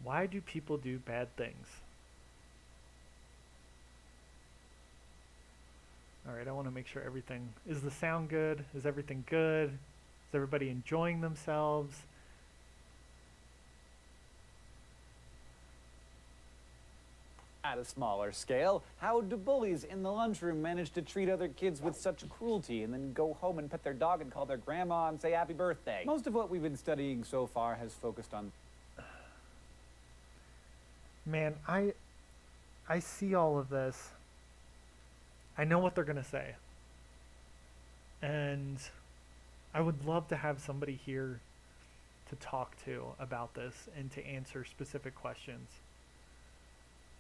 A: Why do people do bad things? All right, I want to make sure everything... Is the sound good? Is everything good? Is everybody enjoying themselves?
E: At a smaller scale, how do bullies in the lunchroom manage to treat other kids with such cruelty and then go home and pet their dog and call their grandma and say happy birthday? Most of what we've been studying so far has focused on...
A: Man, I see all of this. I know what they're going to say. And I would love to have somebody here to talk to about this and to answer specific questions.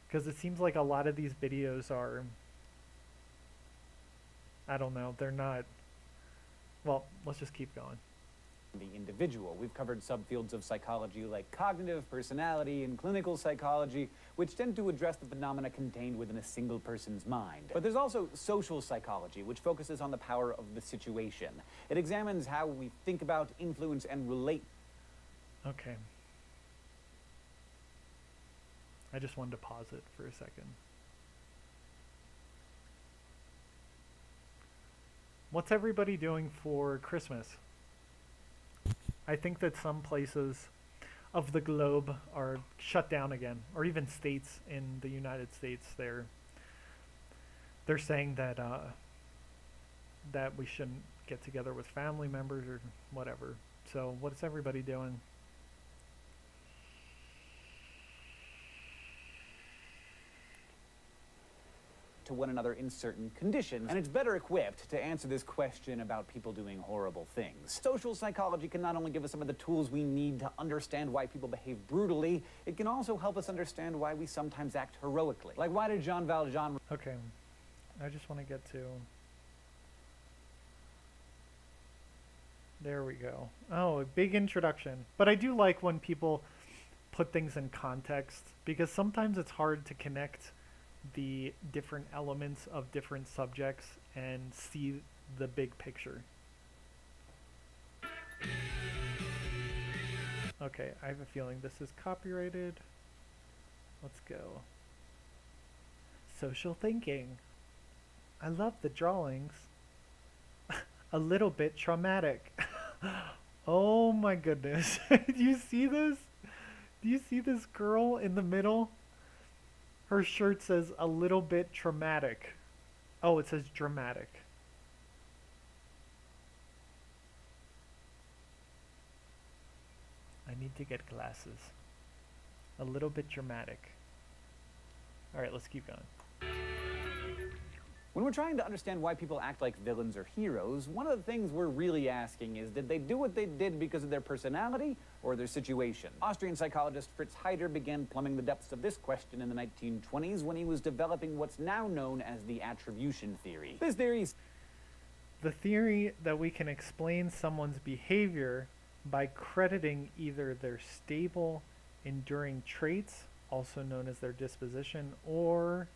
A: Because it seems like a lot of these videos are, I don't know, they're not, well, let's just keep going.
E: The individual. We've covered subfields of psychology like cognitive, personality, and clinical psychology, which tend to address the phenomena contained within a single person's mind. But there's also social psychology, which focuses on the power of the situation. It examines how we think about, influence, and relate.
A: Okay. I just wanted to pause it for a second. What's everybody doing for Christmas? I think that some places of the globe are shut down again, or even states in the United States. They're saying that that we shouldn't get together with family members or whatever. So what is everybody doing?
E: to one another in certain conditions, and it's better equipped to answer this question about people doing horrible things. Social psychology can not only give us some of the tools we need to understand why people behave brutally, it can also help us understand why we sometimes act heroically. Like, why did Jean Valjean...
A: Okay, I just want to get to... There we go. Oh, a big introduction. But I do like when people put things in context, because sometimes it's hard to connect the different elements of different subjects and see the big picture. Okay, I have a feeling this is copyrighted. Let's go. Social thinking. I love the drawings. A little bit traumatic. Oh my goodness. Do you see this? Do you see this girl in the middle? Her shirt says a little bit traumatic. Oh, it says dramatic. I need to get glasses. A little bit dramatic. All right, let's keep going.
E: When we're trying to understand why people act like villains or heroes, one of the things we're really asking is, did they do what they did because of their personality or their situation? Austrian psychologist Fritz Heider began plumbing the depths of this question in the 1920s when he was developing what's now known as the attribution theory. This theory is
A: the theory that we can explain someone's behavior by crediting either their stable, enduring traits, also known as their disposition, or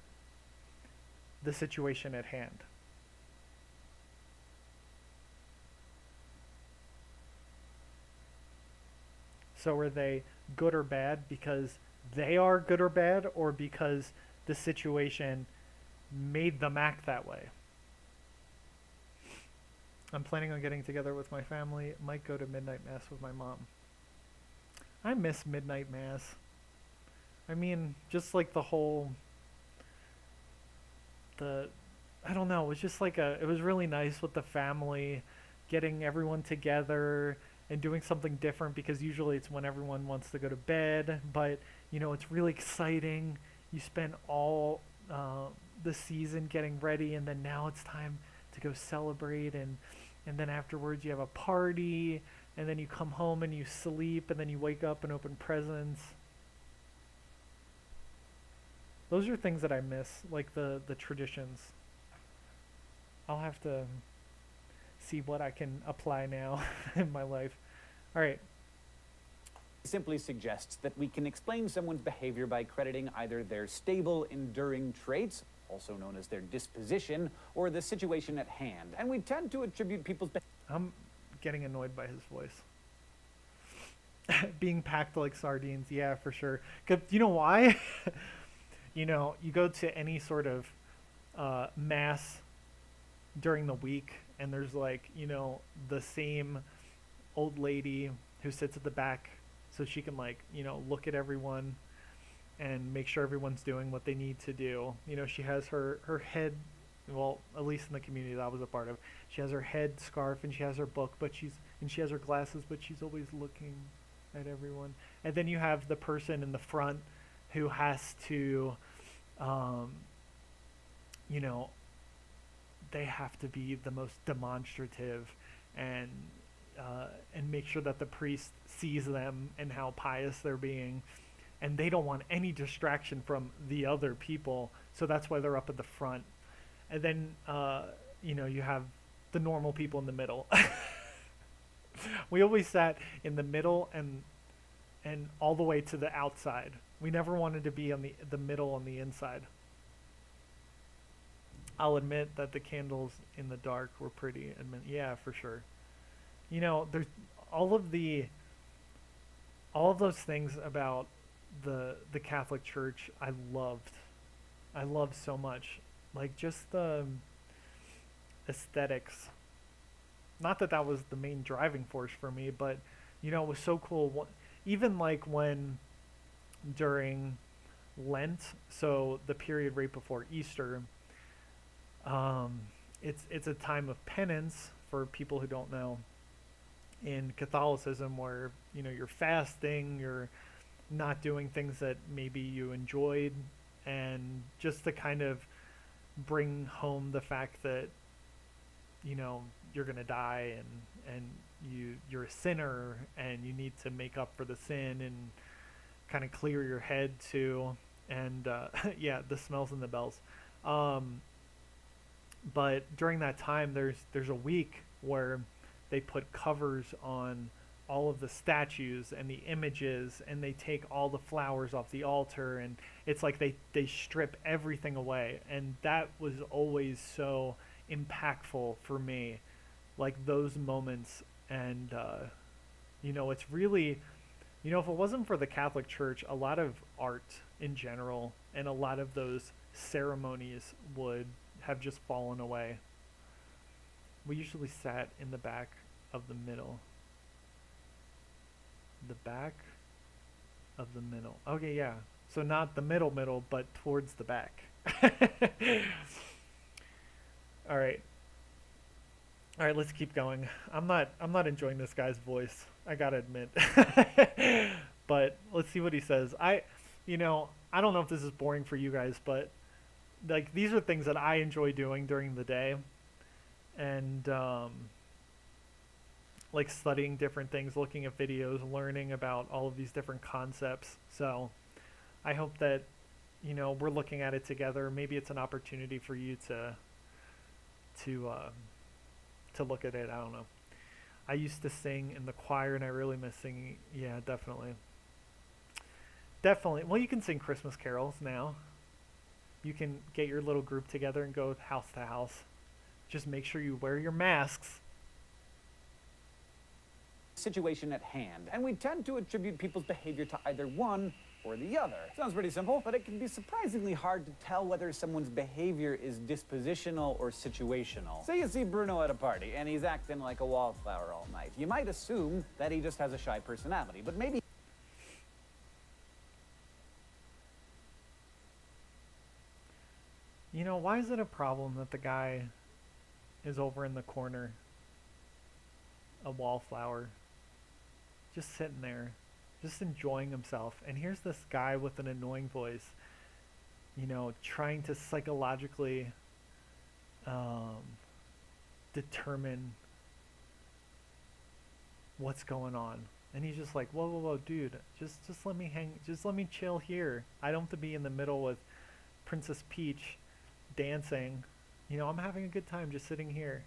A: the situation at hand. So are they good or bad because they are good or bad, or because the situation made them act that way? I'm planning on getting together with my family. Might go to midnight mass with my mom. I miss midnight mass. I mean, just like the whole... I don't know, it was just like it was really nice with the family, getting everyone together and doing something different, because usually it's when everyone wants to go to bed, but you know, it's really exciting. You spend all the season getting ready, and then now it's time to go celebrate, and then afterwards you have a party, and then you come home and you sleep, and then you wake up and open presents. Those are things that I miss, like the traditions. I'll have to see what I can apply now in my life. All right.
E: simply suggests that we can explain someone's behavior by crediting either their stable, enduring traits, also known as their disposition, or the situation at hand. And we tend to attribute people's
A: I'm getting annoyed by his voice. Being packed like sardines, yeah, for sure. 'Cause you know why? You know, you go to any sort of mass during the week, and there's like, you know, the same old lady who sits at the back so she can, like, you know, look at everyone and make sure everyone's doing what they need to do. You know, she has her head, well, at least in the community that I was a part of, she has her head scarf and she has her book, but she has her glasses, but she's always looking at everyone. And then you have the person in the front who has to, you know, they have to be the most demonstrative and make sure that the priest sees them and how pious they're being. And they don't want any distraction from the other people, so that's why they're up at the front. And then, you know, you have the normal people in the middle. We always sat in the middle and all the way to the outside. We never wanted to be on the middle on the inside. I'll admit that the candles in the dark were pretty. Yeah, for sure. You know, there's all of those things about the Catholic Church I loved so much. Like, just the aesthetics. Not that that was the main driving force for me, but, you know, it was so cool. Even like when during Lent, so the period right before Easter, it's a time of penance for people who don't know. In Catholicism, where, you know, you're fasting, you're not doing things that maybe you enjoyed, and just to kind of bring home the fact that, you know, you're gonna die, and you're a sinner and you need to make up for the sin and kind of clear your head too. And yeah, the smells and the bells. But during that time, there's a week where they put covers on all of the statues and the images, and they take all the flowers off the altar, and it's like they strip everything away. And that was always so impactful for me, like those moments. And you know, it's really, you know, if it wasn't for the Catholic Church, a lot of art in general and a lot of those ceremonies would have just fallen away. We usually sat in the back of the middle. The back of the middle. Okay, yeah. So not the middle, but towards the back. All right. All right, let's keep going. I'm not enjoying this guy's voice, I gotta admit. But let's see what he says. You know, I don't know if this is boring for you guys, but like these are things that I enjoy doing during the day, and like studying different things, looking at videos, learning about all of these different concepts. So I hope that, you know, we're looking at it together. Maybe it's an opportunity for you to look at it. I don't know. I used to sing in the choir, and I really miss singing. Yeah, definitely. Definitely. Well, you can sing Christmas carols now. You can get your little group together and go house to house. Just make sure you wear your masks.
E: Situation at hand, and we tend to attribute people's behavior to either one or the other. Sounds pretty simple, but it can be surprisingly hard to tell whether someone's behavior is dispositional or situational. Say you see Bruno at a party, and he's acting like a wallflower all night. You might assume that he just has a shy personality, but maybe...
A: You know, why is it a problem that the guy is over in the corner, a wallflower, just sitting there, just enjoying himself, and here's this guy with an annoying voice, you know, trying to psychologically determine what's going on. And he's just like, whoa, dude, just let me just let me chill here. I don't have to be in the middle with Princess Peach dancing. You know, I'm having a good time just sitting here.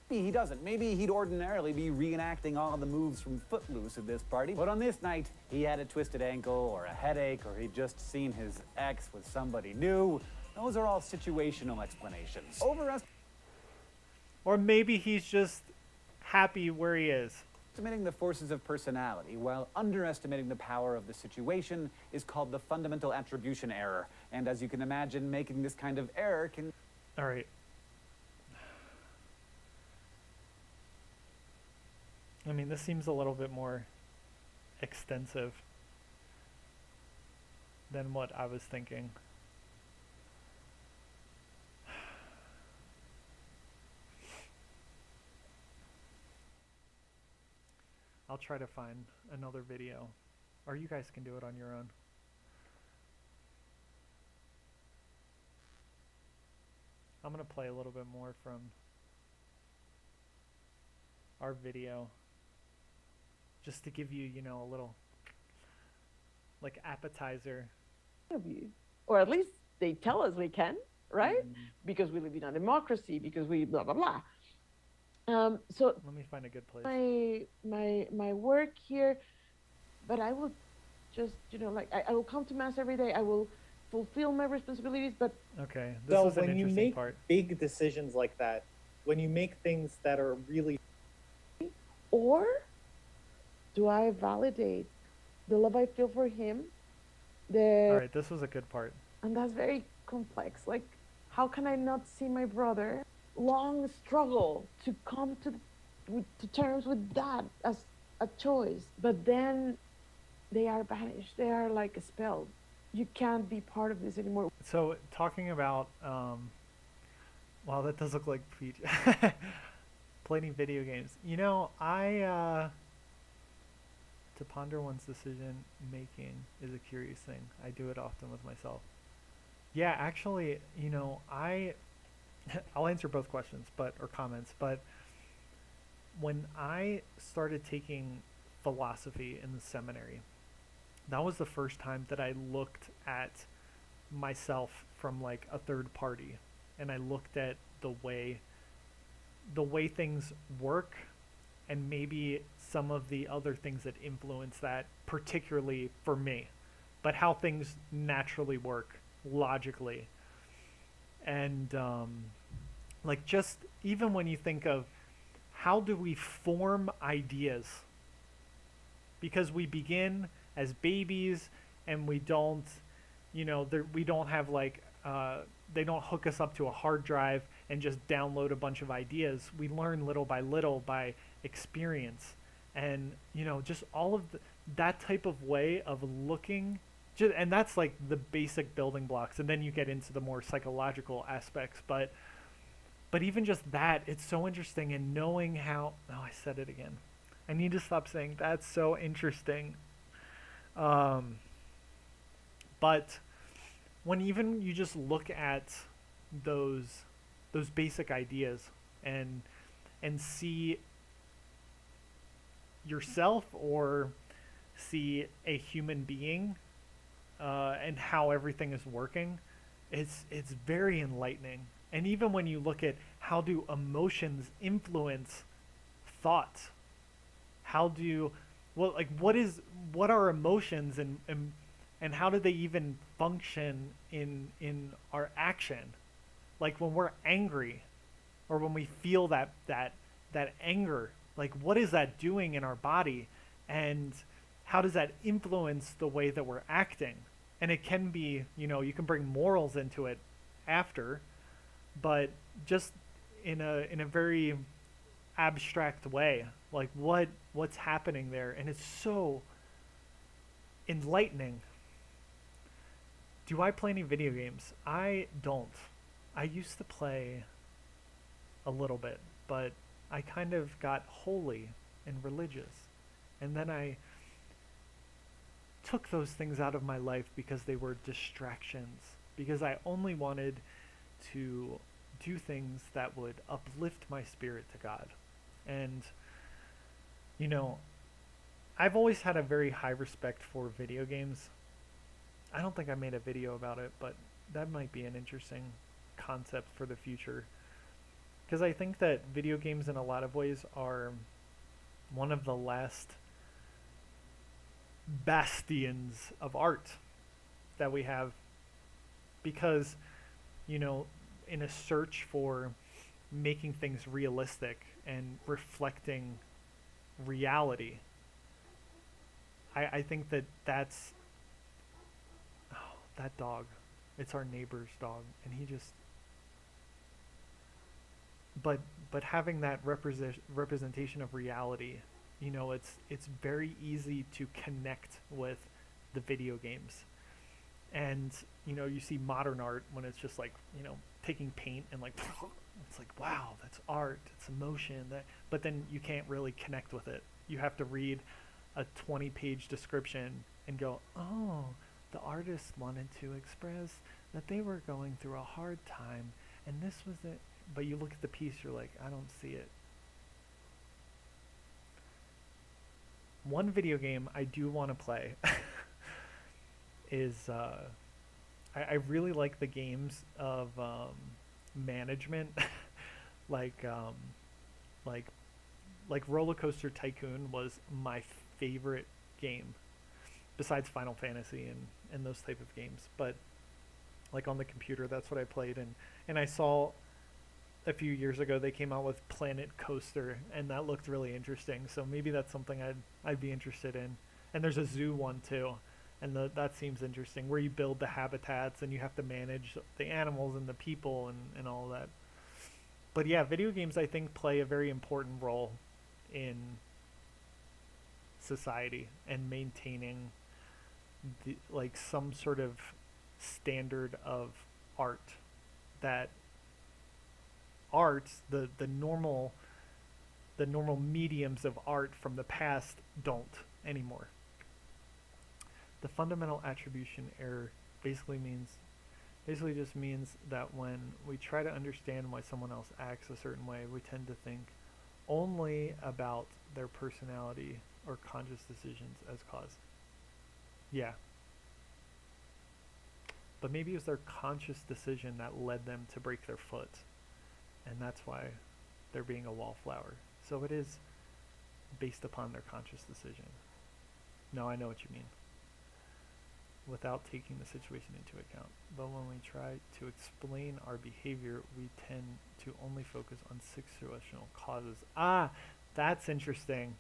E: He doesn't. Maybe he'd ordinarily be reenacting all the moves from Footloose at this party, but on this night, he had a twisted ankle or a headache, or he'd just seen his ex with somebody new. Those are all situational explanations.
A: Or maybe he's just happy where he is.
E: Estimating the forces of personality while underestimating the power of the situation is called the fundamental attribution error. And as you can imagine, making this kind of error can...
A: All right. I mean, this seems a little bit more extensive than what I was thinking. I'll try to find another video, or you guys can do it on your own. I'm gonna play a little bit more from our video, just to give you, you know, a little, like, appetizer.
B: Or at least they tell us we can, right? Because we live in a democracy, because we blah, blah, blah. So
A: let me find a good place.
B: My work here, but I will just, you know, like, I will come to mass every day. I will fulfill my responsibilities, but...
A: Okay, this is an interesting part.
F: When you make big decisions like that, when you make things that are really...
B: Or do I validate the love I feel for him?
A: All right, this was a good part.
B: And that's very complex. Like, how can I not see my brother? Long struggle to come to terms with that as a choice. But then they are banished. They are like expelled. You can't be part of this anymore.
A: So talking about, wow, that does look like Peach. Playing video games. You know, to ponder one's decision making is a curious thing. I do it often with myself. Yeah, actually, I'll answer both questions, or comments, but when I started taking philosophy in the seminary, that was the first time that I looked at myself from like a third party, and I looked at the way things work, and maybe some of the other things that influence that, particularly for me, but how things naturally work logically. And like, just even when you think of how do we form ideas, because we begin as babies, and we don't, we don't have like, they don't hook us up to a hard drive and just download a bunch of ideas. We learn little by experience, and just all of that type of way of looking. And that's like the basic building blocks, and then you get into the more psychological aspects. But even just that, it's so interesting. And knowing how, oh, I said it again. I need to stop saying that's so interesting. But when even you just look at those basic ideas, and see yourself, or see a human being, and how everything is working, it's very enlightening. And even when you look at how do emotions influence thoughts, how do what are emotions, and how do they even function in our action? Like when we're angry, or when we feel that anger, like what is that doing in our body, and how does that influence the way that we're acting? And it can be, you can bring morals into it after, but just in a very abstract way, like what's happening there. And it's so enlightening. Do I play any video games? I don't. I used to play a little bit, but I kind of got holy and religious, and then I took those things out of my life because they were distractions, because I only wanted to do things that would uplift my spirit to God. And I've always had a very high respect for video games. I don't think I made a video about it, but that might be an interesting concept for the future, because I think that video games in a lot of ways are one of the last bastions of art that we have, because in a search for making things realistic and reflecting reality, I think that's that dog, it's our neighbor's dog, and he just, but having that representation of reality, it's very easy to connect with the video games. And you see modern art when it's just like, taking paint and like it's like, wow, that's art, it's emotion, but then you can't really connect with it. You have to read a 20-page description and go, oh, the artist wanted to express that they were going through a hard time, and this was it. But you look at the piece, you're like, I don't see it. One video game I do want to play is I really like the games of management, like Roller Coaster Tycoon was my favorite game, besides Final Fantasy and those type of games. But like on the computer, that's what I played. And I saw a few years ago they came out with Planet Coaster, and that looked really interesting. So maybe that's something I'd be interested in. And there's a zoo one too, and that seems interesting, where you build the habitats and you have to manage the animals and the people and all that. But yeah, video games I think play a very important role in society and maintaining like some sort of standard of art, that the normal mediums of art from the past don't anymore. The fundamental attribution error basically means Basically just means that when we try to understand why someone else acts a certain way, we tend to think only about their personality or conscious decisions as cause. Yeah. But maybe it was their conscious decision that led them to break their foot. And that's why they're being a wallflower. So it is based upon their conscious decision. No, I know what you mean. Without taking the situation into account. But when we try to explain our behavior, we tend to only focus on situational causes. Ah, that's interesting.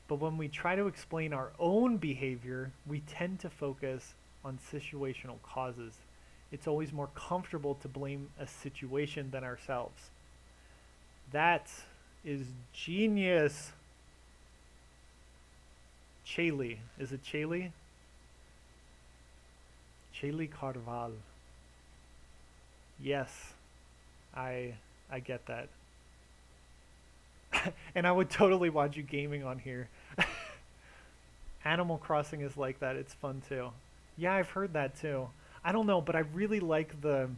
A: But when we try to explain our own behavior, we tend to focus on situational causes. It's always more comfortable to blame a situation than ourselves. That is genius. Chaley. Is it Chaley? Chaley Carval. Yes. I get that. And I would totally watch you gaming on here. Animal Crossing is like that. It's fun too. Yeah, I've heard that too. I don't know, but I really like the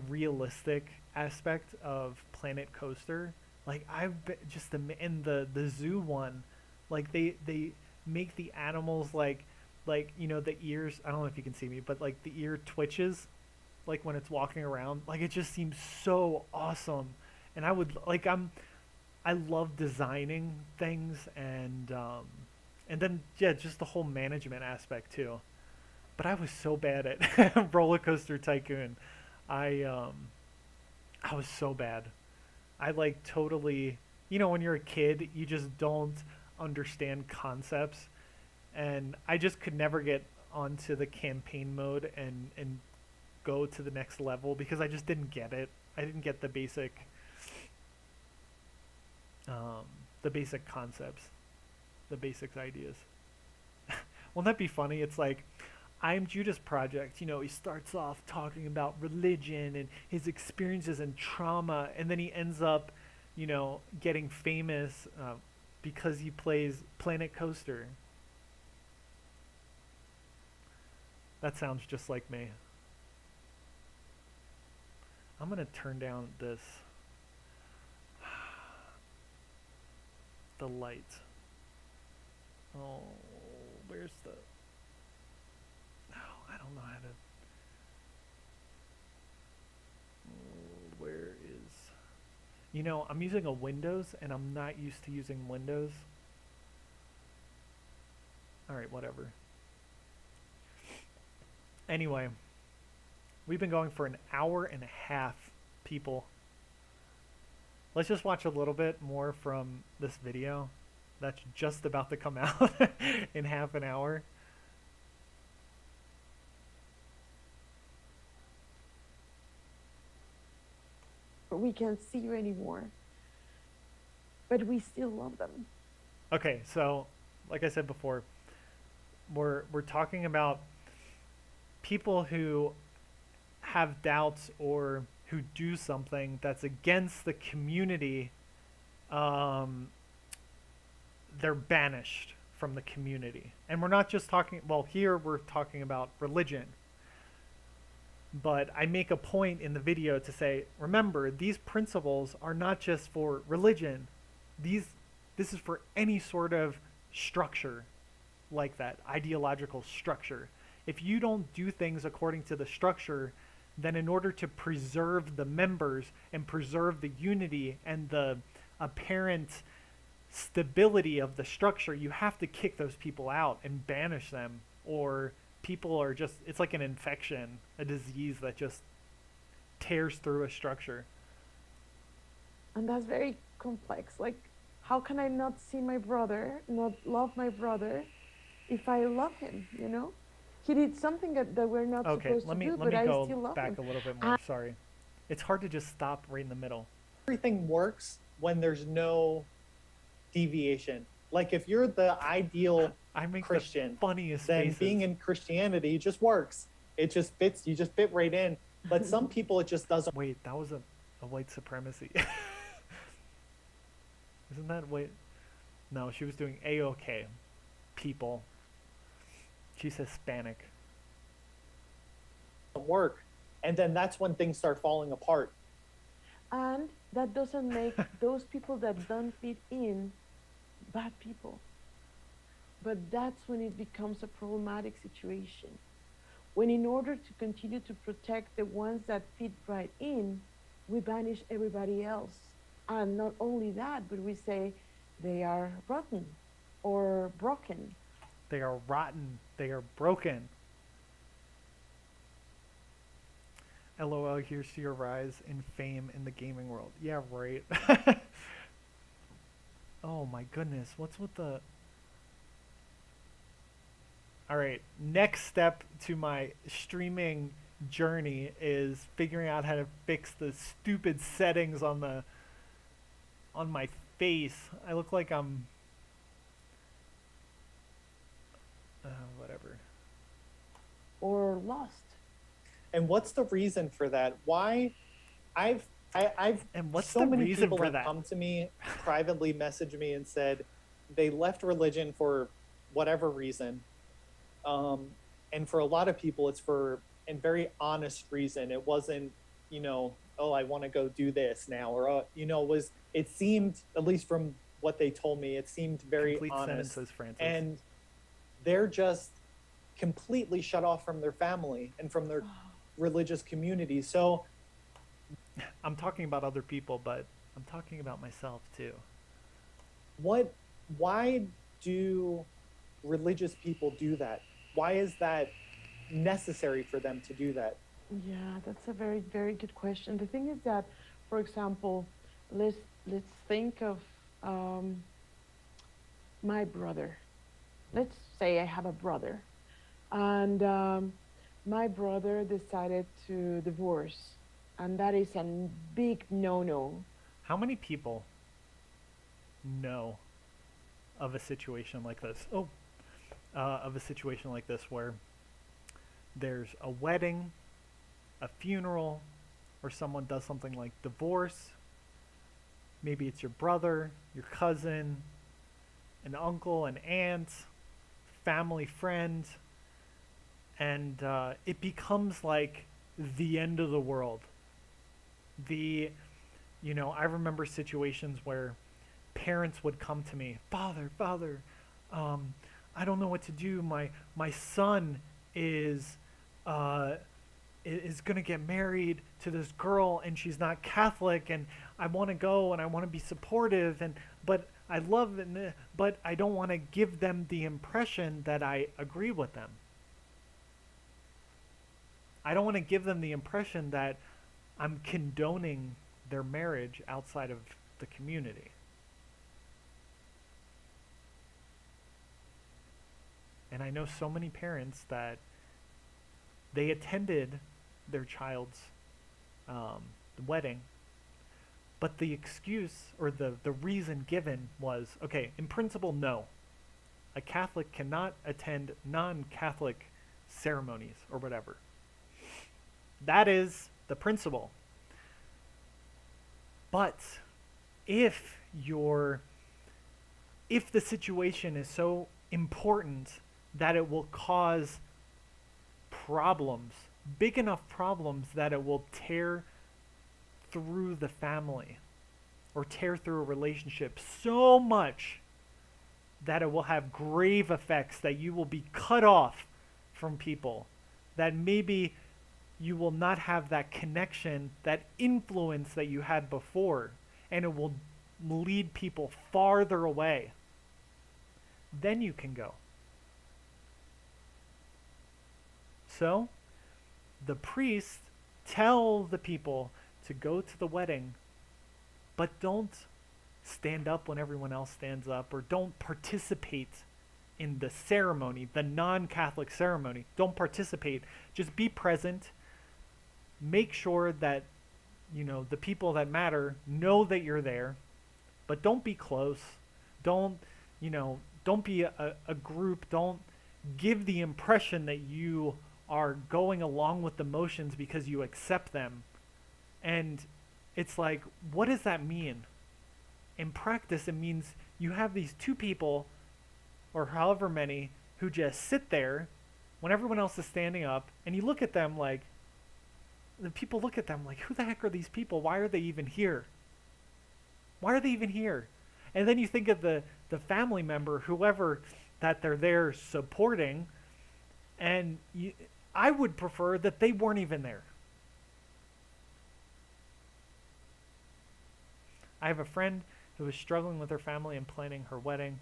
A: realistic aspect of Planet Coaster. Like I've been just in the zoo one, like they make the animals like you know the ears. I don't know if you can see me, but like the ear twitches, like when it's walking around. Like it just seems so awesome, and I love designing things and then yeah, just the whole management aspect too. But I was so bad at Roller Coaster Tycoon. I was so bad. I like totally, you know, when you're a kid, you just don't understand concepts, and I just could never get onto the campaign mode and go to the next level because I just didn't get it. I didn't get the basic concepts, the basic ideas. Won't that be funny? It's like, I'm Judas Project, you know, he starts off talking about religion and his experiences and trauma, and then he ends up, you know, getting famous because he plays Planet Coaster. That sounds just like me. I'm going to turn down the light. Oh, where's the... I don't know how to... Where is... You know, I'm using a Windows, and I'm not used to using Windows. Alright, whatever. Anyway, we've been going for an hour and a half, people. Let's just watch a little bit more from this video that's just about to come out in half an hour.
B: We can't see you anymore, but we still love them.
A: Okay, so like I said before, we're talking about people who have doubts or who do something that's against the community. They're banished from the community. And we're not just talking, well, here we're talking about religion. But I make a point in the video to say, remember, these principles are not just for religion. This is for any sort of structure like that, ideological structure. If you don't do things according to the structure, then in order to preserve the members and preserve the unity and the apparent stability of the structure, you have to kick those people out and banish them, or people are just, it's like an infection, a disease that just tears through a structure.
B: And that's very complex. Like, how can I not see my brother, not love my brother, if I love him, you know? He did something that we're not supposed to do, but I still love him.
A: Back a little bit more, sorry. It's hard to just stop right in the middle.
F: Everything works when there's no deviation. Like if you're the ideal Christian,
A: the funniest
F: then
A: faces.
F: being in Christianity just works. It just fits. You just fit right in. But some people, it just doesn't.
A: Wait, that was a white supremacy. Isn't that white? No, she was doing A-OK. People. She's Hispanic.
F: work, and then that's when things start falling apart.
B: And that doesn't make those people that don't fit in bad people. But that's when it becomes a problematic situation. When, in order to continue to protect the ones that fit right in, we banish everybody else. And not only that, but we say they are rotten or broken.
A: They are rotten. They are broken. LOL, here's to your rise in fame in the gaming world. Yeah, right. Oh my goodness. What's with the... Alright, next step to my streaming journey is figuring out how to fix the stupid settings on my face. I look like I'm... whatever.
B: Or lost.
F: And what's the reason for that? Why? I've
A: And what's
F: so
A: the
F: many
A: reason
F: people
A: for
F: have
A: that?
F: come to me, privately messaged me and said they left religion for whatever reason. And for a lot of people, it's for a very honest reason. It wasn't, oh, I want to go do this now, or it seemed, at least from what they told me, it seemed very
A: Complete
F: honest.
A: sentences, Francis.
F: And they're just completely shut off from their family and from their religious community. So
A: I'm talking about other people, but I'm talking about myself too.
F: why do religious people do that? Why is that necessary for them to do that?
B: Yeah, that's a very, very good question. The thing is that, for example, let's think of my brother. Let's say I have a brother, and my brother decided to divorce, and that is a big no-no.
A: How many people know of a situation like this? Of a situation like this where there's a wedding, a funeral, or someone does something like divorce. Maybe it's your brother, your cousin, an uncle, an aunt, family friend, and it becomes like the end of the world. I remember situations where parents would come to me, Father, I don't know what to do. My son is gonna get married to this girl, and she's not Catholic, and I want to go and I want to be supportive, but I love it, but I don't want to give them the impression that I agree with them. I don't want to give them the impression that I'm condoning their marriage outside of the community. And I know so many parents that they attended their child's wedding, but the excuse or the reason given was, okay, in principle, no. A Catholic cannot attend non-Catholic ceremonies or whatever. That is the principle. But if the situation is so important that it will cause problems, big enough problems that it will tear through the family or tear through a relationship so much that it will have grave effects, that you will be cut off from people, that maybe you will not have that connection, that influence that you had before, and it will lead people farther away, then you can go. So, the priests tell the people to go to the wedding, but don't stand up when everyone else stands up, or don't participate in the ceremony, the non-Catholic ceremony. Don't participate. Just be present. Make sure that, the people that matter know that you're there, but don't be close. Don't be a group. Don't give the impression that you are going along with the motions because you accept them. And it's like, what does that mean? In practice, it means you have these two people, or however many, who just sit there when everyone else is standing up, and you look at them like, the people look at them like, who the heck are these people? Why are they even here? Why are they even here? And then you think of the family member, whoever that they're there supporting, and I would prefer that they weren't even there. I have a friend who was struggling with her family and planning her wedding.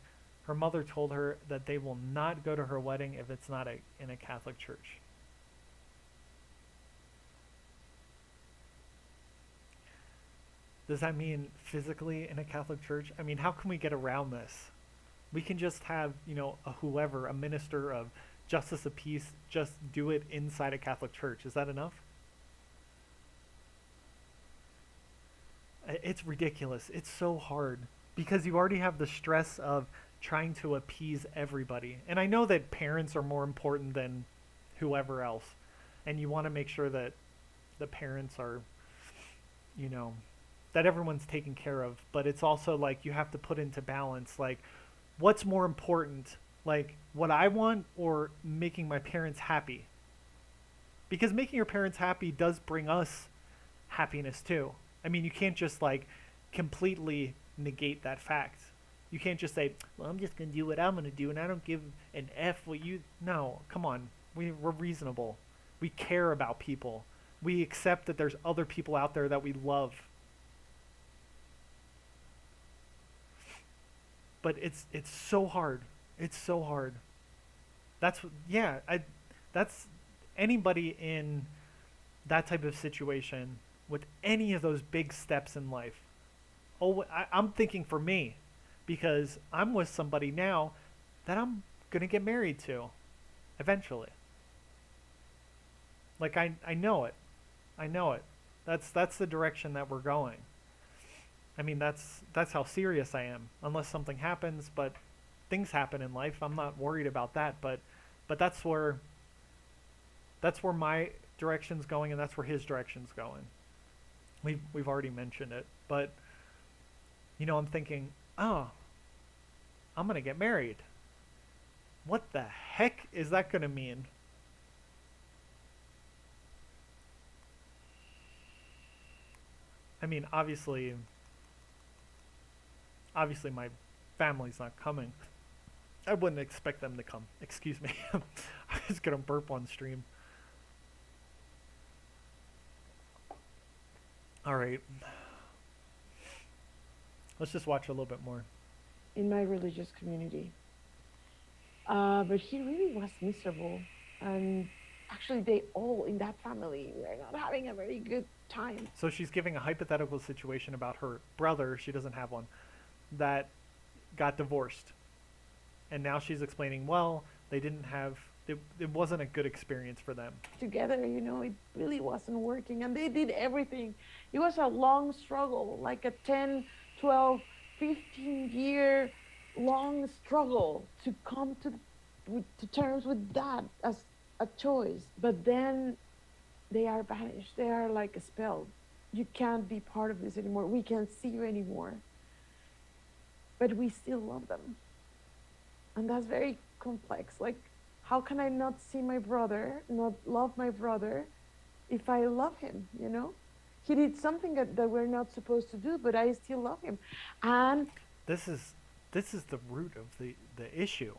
A: Her mother told her that they will not go to her wedding if it's not in a Catholic church. Does that mean physically in a Catholic church? I mean, how can we get around this? We can just have, a minister of justice of peace, just do it inside a Catholic church. Is that enough? It's ridiculous. It's so hard because you already have the stress of trying to appease everybody. And I know that parents are more important than whoever else. And you want to make sure that the parents are, that everyone's taken care of. But it's also like you have to put into balance, like, what's more important? Like, what I want or making my parents happy? Because making your parents happy does bring us happiness too. I mean, you can't just like completely negate that fact. You can't just say, well, I'm just going to do what I'm going to do and I don't give an F what you... No, come on. We're reasonable. We care about people. We accept that there's other people out there that we love. But it's so hard. It's so hard. That's anybody in that type of situation with any of those big steps in life. I'm thinking for me, because I'm with somebody now that I'm going to get married to eventually. Like, I know it. I know it. That's the direction that we're going. I mean, that's how serious I am. Unless something happens, but things happen in life. I'm not worried about that, but that's where my direction's going and that's where his direction's going. We've already mentioned it, but I'm thinking, oh, I'm going to get married. What the heck is that going to mean? I mean, obviously my family's not coming. I wouldn't expect them to come. Excuse me. I was going to burp on stream. All right. Let's just watch a little bit more.
B: In my religious community. But he really was miserable. And actually, they all in that family were not having a very good time.
A: So she's giving a hypothetical situation about her brother, she doesn't have one, that got divorced. And now she's explaining, well, they didn't have, it wasn't a good experience for them.
B: Together, it really wasn't working. And they did everything. It was a long struggle, like a 10, 12, 15-year long struggle to come to terms with that as a choice. But then they are banished. They are like expelled. You can't be part of this anymore. We can't see you anymore. But we still love them. And that's very complex. Like, how can I not see my brother, not love my brother, if I love him, He did something that we're not supposed to do, but I still love him. And
A: this is the root of the issue.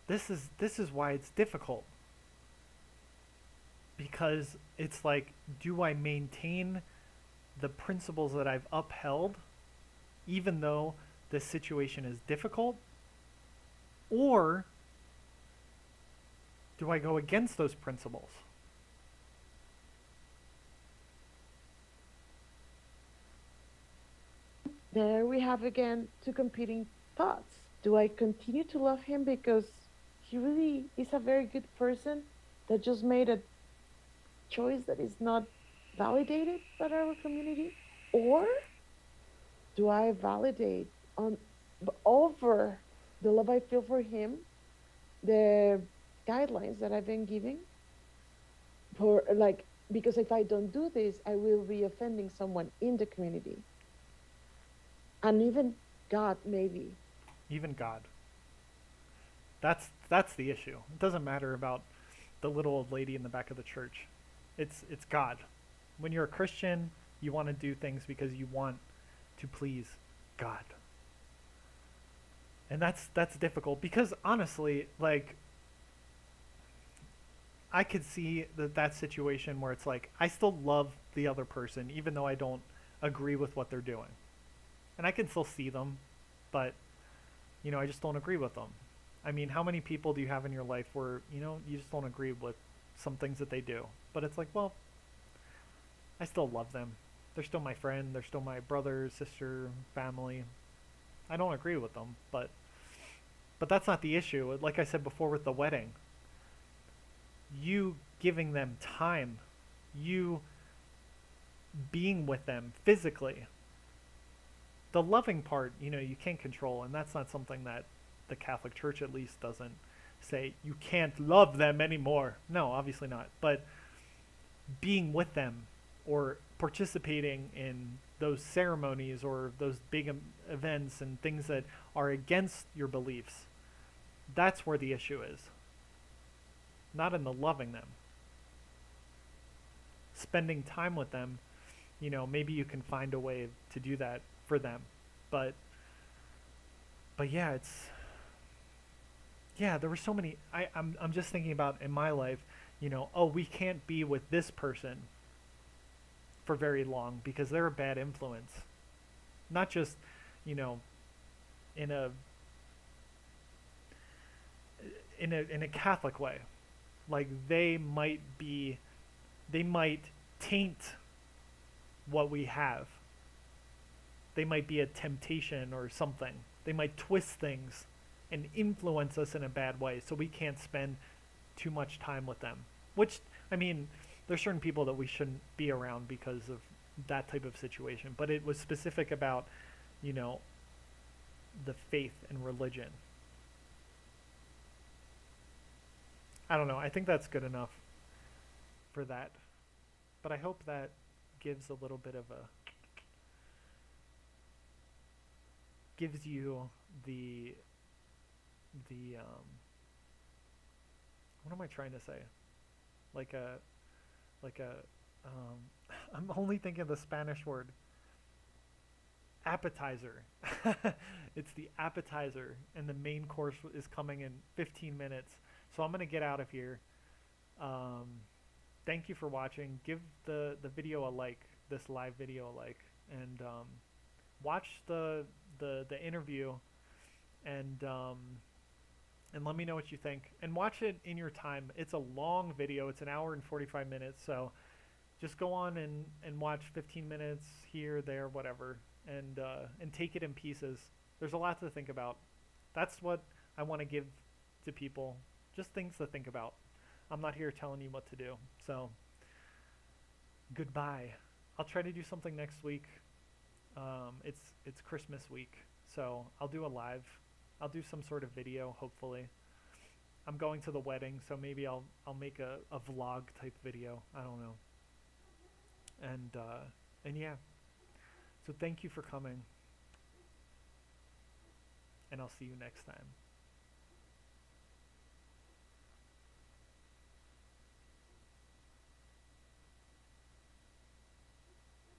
A: This is why it's difficult. Because it's like, do I maintain the principles that I've upheld even though this situation is difficult? Or do I go against those principles?
B: There we have again two competing thoughts. Do I continue to love him because he really is a very good person that just made a choice that is not validated by our community? Or do I validate over the love I feel for him, the guidelines that I've been giving? Because if I don't do this, I will be offending someone in the community. And even God, maybe.
A: Even God. That's the issue. It doesn't matter about the little old lady in the back of the church. It's God. When you're a Christian, you want to do things because you want to please God. And that's difficult because honestly, like, I could see that situation where it's like I still love the other person even though I don't agree with what they're doing. And I can still see them, but I just don't agree with them. I mean, how many people do you have in your life where, you just don't agree with some things that they do? But it's like, well, I still love them. They're still my friend, they're still my brother, sister, family. I don't agree with them, but that's not the issue. Like I said before with the wedding, you giving them time, you being with them physically. The loving part, you can't control, and that's not something that the Catholic Church at least doesn't say you can't love them anymore. No, obviously not. But being with them or participating in those ceremonies or those big events and things that are against your beliefs, that's where the issue is. Not in the loving them. Spending time with them, maybe you can find a way to do that for them. But yeah, there were so many. I'm just thinking about in my life, we can't be with this person for very long because they're a bad influence. Not just, in a Catholic way. Like they might taint what we have. They might be a temptation or something. They might twist things and influence us in a bad way, so we can't spend too much time with them. Which, I mean, there's certain people that we shouldn't be around because of that type of situation. But it was specific about, the faith and religion. I don't know. I think that's good enough for that. But I hope that gives a little bit of gives you the what am I trying to say? Like a I'm only thinking of the Spanish word appetizer. It's the appetizer, and the main course is coming in 15 minutes. So I'm going to get out of here. Thank you for watching. Give the video a like, this live video a like, and watch the interview, and let me know what you think. And watch it in your time. It's a long video. It's an hour and 45 minutes. So just go on and watch 15 minutes here, there, whatever, and take it in pieces. There's a lot to think about. That's what I want to give to people. Just things to think about. I'm not here telling you what to do. So, goodbye. I'll try to do something next week. It's Christmas week, so I'll do a live. I'll do some sort of video, hopefully. I'm going to the wedding, so maybe I'll make a vlog type video. I don't know. And yeah. So thank you for coming. And I'll see you next time.